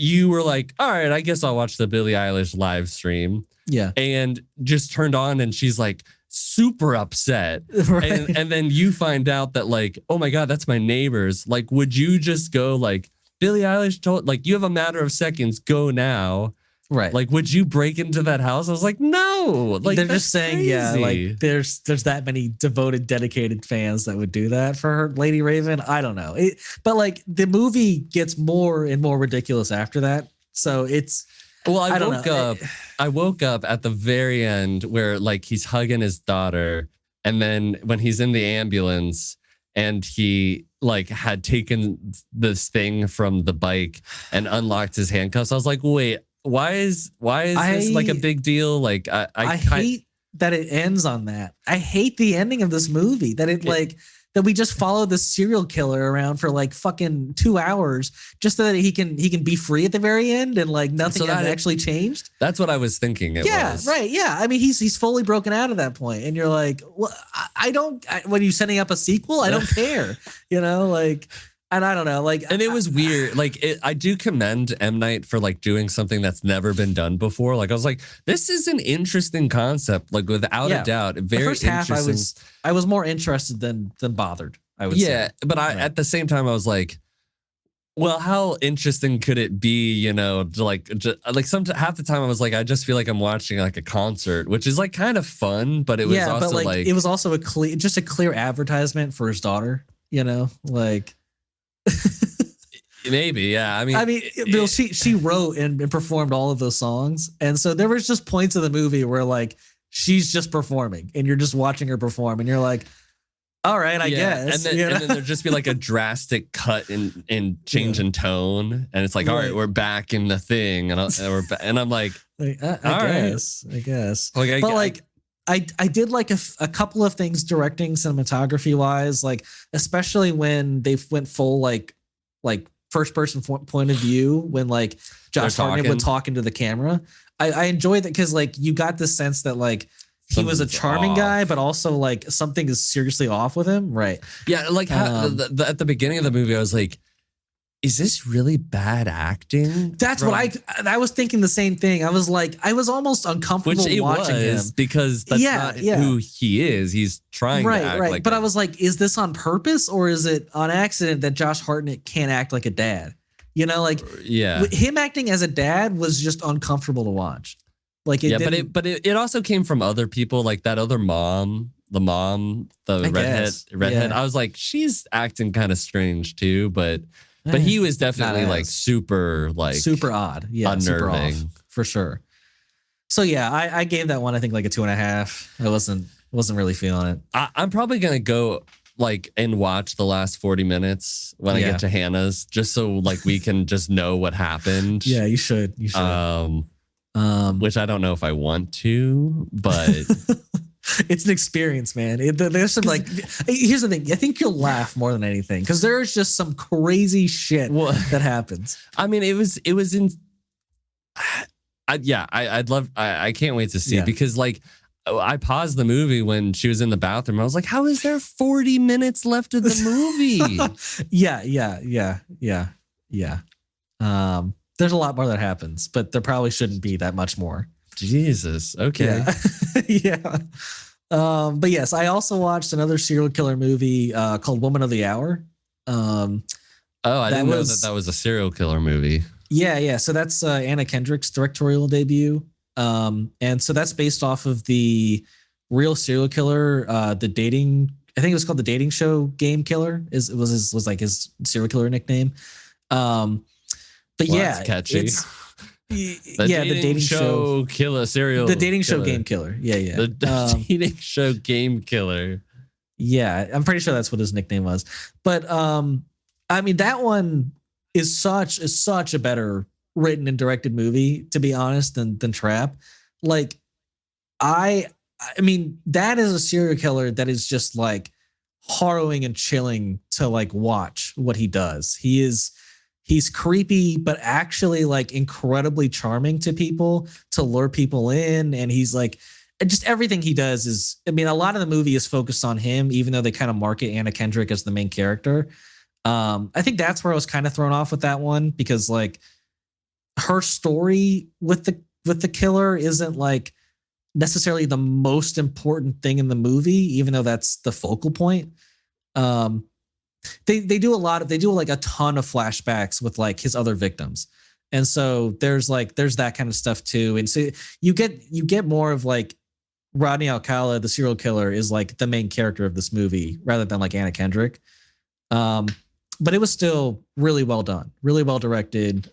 you were like, all right, I guess I'll watch the Billie Eilish live stream. Yeah. And just turned on and she's like super upset. And then you find out that like, oh my God, that's my neighbors. Like, would you just go like, Billie Eilish told, like, you have a matter of seconds, go now. Right. Like, would you break into that house? I was like, no. Like, they're just saying, crazy. like there's that many devoted, dedicated fans that would do that for her, Lady Raven. I don't know. But like the movie gets more and more ridiculous after that. So it's Well, I don't know. I woke up at the very end where like he's hugging his daughter, and then when he's in the ambulance and he like had taken this thing from the bike and unlocked his handcuffs, I was like, wait, why is this like a big deal? Like I hate that it ends on that. I hate the ending of this movie that that we just follow this serial killer around for like fucking 2 hours just so that he can be free at the very end and like nothing has actually changed. That's what I was thinking. Right. Yeah. I mean, he's fully broken out at that point, and you're like, well, when are you setting up a sequel? I don't care. You know, like, and I don't know, like, and it was weird. Like, I do commend M. Night for like doing something that's never been done before. Like, I was like, this is an interesting concept. Like, without a doubt, very the first half, I was more interested than bothered. I would say. But at the same time, I was like, well, how interesting could it be? You know, to like half the time I was like, I just feel like I'm watching like a concert, which is like kind of fun, but it was also but like it was also a clear advertisement for his daughter. You know, like. Maybe, yeah. I mean, Bill, she wrote and performed all of those songs, and so there was just points of the movie where like she's just performing, and you're just watching her perform, and you're like, all right, I guess. And then there'd just be like a drastic cut in change in tone, and it's like, all right, we're back in the thing, and I'm like, I guess. I did like a couple of things directing cinematography wise, like especially when they went full like first person point of view when like Josh Hartnett would talk into the camera. I enjoyed that because like you got the sense that like he was a charming guy, but also like something is seriously off with him, right? Yeah, like at the beginning of the movie, I was like, is this really bad acting? That's what I was thinking the same thing. I was like, I was almost uncomfortable watching him because that's not who he is. He's trying to act like. But I was like, is this on purpose or is it on accident that Josh Hartnett can't act like a dad? You know, like him acting as a dad was just uncomfortable to watch. Like it also came from other people, like that other mom. The redhead. I was like, she's acting kind of strange too, but he was definitely like super odd. Yeah, unnerving. Super off, for sure. So yeah, I gave that one I think like a 2.5. I wasn't really feeling it. I'm probably gonna go like and watch the last 40 minutes when I get to Hannah's, just so like we can just know what happened. Yeah, you should. Which I don't know if I want to, but it's an experience, man. There's some like, here's the thing. I think you'll laugh more than anything because there's just some crazy shit that happens. I mean, it was in. I'd love. I can't wait to see it because like I paused the movie when she was in the bathroom. I was like, how is there 40 minutes left of the movie? Yeah. There's a lot more that happens, but there probably shouldn't be that much more. Jesus. Okay. Yeah. But yes, I also watched another serial killer movie called Woman of the Hour. I didn't know that was a serial killer movie. Yeah. So that's Anna Kendrick's directorial debut. And so that's based off of the real serial killer, I think it was called The Dating Show Game Killer. Was like his serial killer nickname. That's catchy. The dating show killer serial. The dating show game killer. Yeah. The dating show game killer. Yeah, I'm pretty sure that's what his nickname was. But I mean, that one is such a better written and directed movie, to be honest, than Trap. Like, I mean, that is a serial killer that is just like harrowing and chilling to like watch what he does. He's creepy, but actually like incredibly charming to people to lure people in. And he's like, just everything he does is, I mean, a lot of the movie is focused on him, even though they kind of market Anna Kendrick as the main character. I think that's where I was kind of thrown off with that one because like her story with the killer isn't like necessarily the most important thing in the movie, even though that's the focal point. They do like a ton of flashbacks with like his other victims. And so there's that kind of stuff too. And so you get more of like Rodney Alcala, the serial killer, is like the main character of this movie rather than like Anna Kendrick. But it was still really well done, really well directed.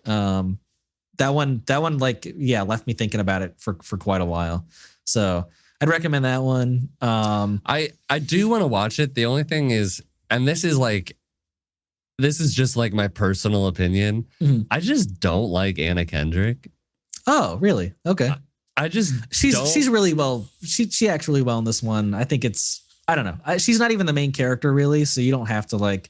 that one like left me thinking about it for quite a while. So I'd recommend that one. I do want to watch it. The only thing is, and this is just like my personal opinion. Mhm. I just don't like Anna Kendrick. Oh, really? Okay. I just she's really well. She acts really well in this one. I think I don't know. She's not even the main character really, so you don't have to like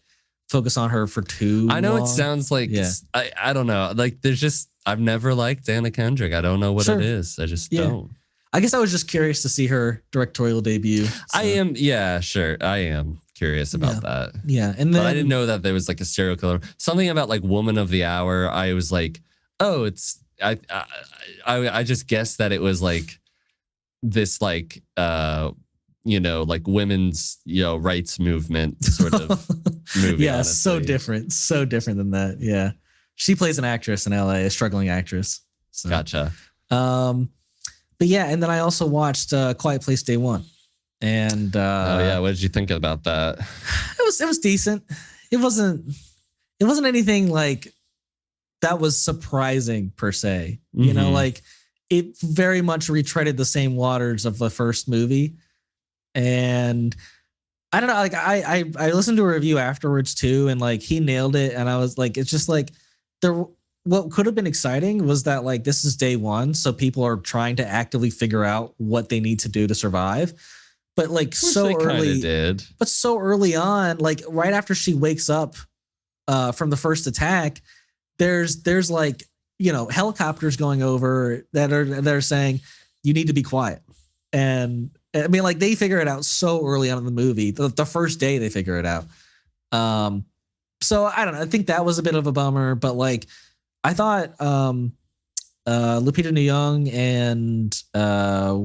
focus on her for too I know long. it sounds like I don't know. Like there's just I've never liked Anna Kendrick. I don't know what it is. I just don't. I guess I was just curious to see her directorial debut. So. I am, sure. I am curious about that. Yeah, and then but I didn't know that there was like a serial killer. Something about like Woman of the Hour. I was like, oh, it's I just guessed that it was like this like like women's rights movement sort of movie. Yeah, honestly. so different than that. Yeah, she plays an actress in LA, a struggling actress. So. Gotcha. But yeah, and then I also watched Quiet Place Day One, and what did you think about that? It was decent. It wasn't anything like that was surprising per se. You know, like it very much retreaded the same waters of the first movie, and I don't know. Like I listened to a review afterwards too, and like he nailed it, and I was like, it's just like what could have been exciting was that like this is day one, so people are trying to actively figure out what they need to do to survive. But like so early on, like right after she wakes up from the first attack, there's like helicopters going over that are saying you need to be quiet. And I mean, like they figure it out so early on in the movie. The first day they figure it out. So I don't know. I think that was a bit of a bummer, but like. I thought Lupita Nyong and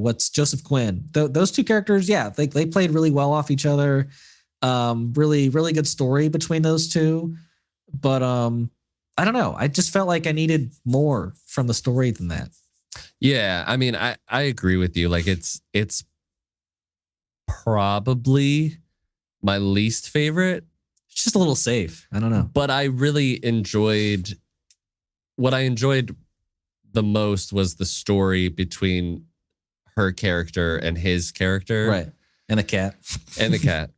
what's Joseph Quinn, those two characters, they played really well off each other. Really good story between those two. But I don't know. I just felt like I needed more from the story than that. Yeah, I mean, I agree with you. Like it's probably my least favorite. It's just a little safe. I don't know. But I really enjoyed. What I enjoyed the most was the story between her character and his character. Right. And a cat. And the cat.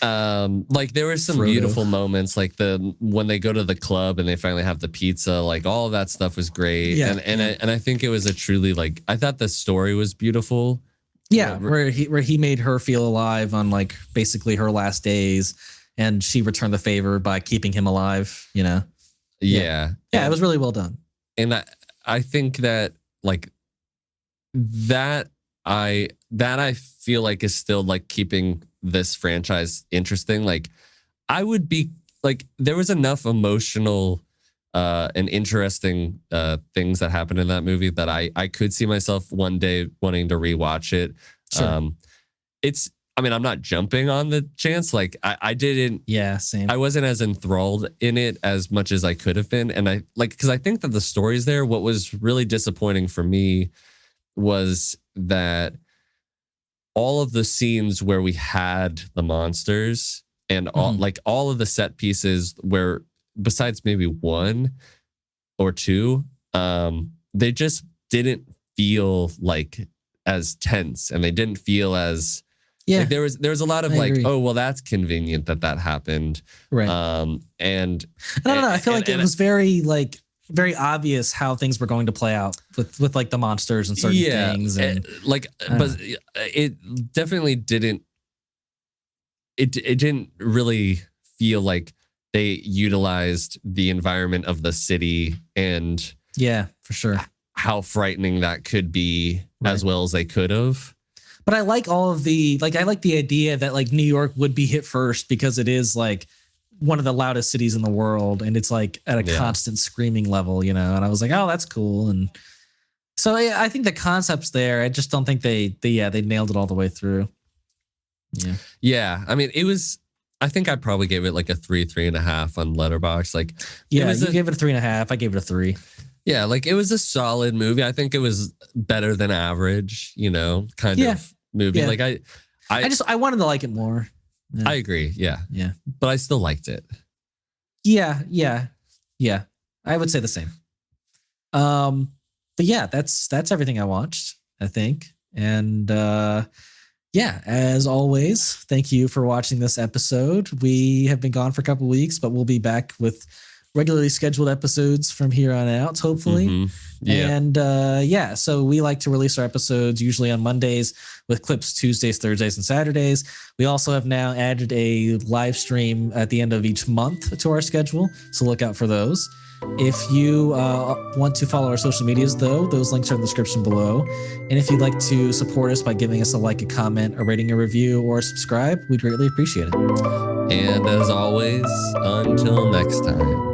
Like there were some Frodo. beautiful moments, like when they go to the club and they finally have the pizza, like all of that stuff was great. Yeah, and I think it was a truly like I thought the story was beautiful. Yeah, where he made her feel alive on like basically her last days, and she returned the favor by keeping him alive, Yeah, it was really well done. And I think that like that I feel like is still like keeping this franchise interesting. Like I would be like there was enough emotional and interesting things that happened in that movie that I could see myself one day wanting to rewatch it. Sure. I mean, I'm not jumping on the chance. Like I didn't. Yeah, same. I wasn't as enthralled in it as much as I could have been. And because I think that the story's there. What was really disappointing for me was that all of the scenes where we had the monsters and all of the set pieces where besides maybe one or two, they just didn't feel like as tense and they didn't feel as like there was a lot of like, oh, well, that's convenient that happened. Right. And I don't know. I feel like it was very obvious how things were going to play out with like the monsters and certain things. And but it definitely didn't, it didn't really feel like they utilized the environment of the city and for sure how frightening that could be as well as they could have. But I like all of the, like, I like the idea that like New York would be hit first because it is like one of the loudest cities in the world. And it's like at a constant screaming level, and I was like, oh, that's cool. And so I think the concept's there. I just don't think they nailed it all the way through. Yeah. Yeah. I mean, I think I probably gave it like a 3.5 on Letterboxd. Like, you gave it a 3.5. I gave it a 3. Yeah, like it was a solid movie. I think it was better than average, kind of movie. Yeah. Like I wanted to like it more. Yeah. I agree. Yeah. Yeah. But I still liked it. Yeah. I would say the same. But yeah, that's everything I watched, I think. And yeah, as always, thank you for watching this episode. We have been gone for a couple weeks, but we'll be back with regularly scheduled episodes from here on out, hopefully. Yeah. And yeah, so we like to release our episodes usually on Mondays with clips Tuesdays, Thursdays, and Saturdays. We also have now added a live stream at the end of each month to our schedule, so look out for those. If you want to follow our social medias, though, those links are in the description below. And if you'd like to support us by giving us a like, a comment, a rating, a review, or subscribe, we'd greatly appreciate it. And as always, until next time.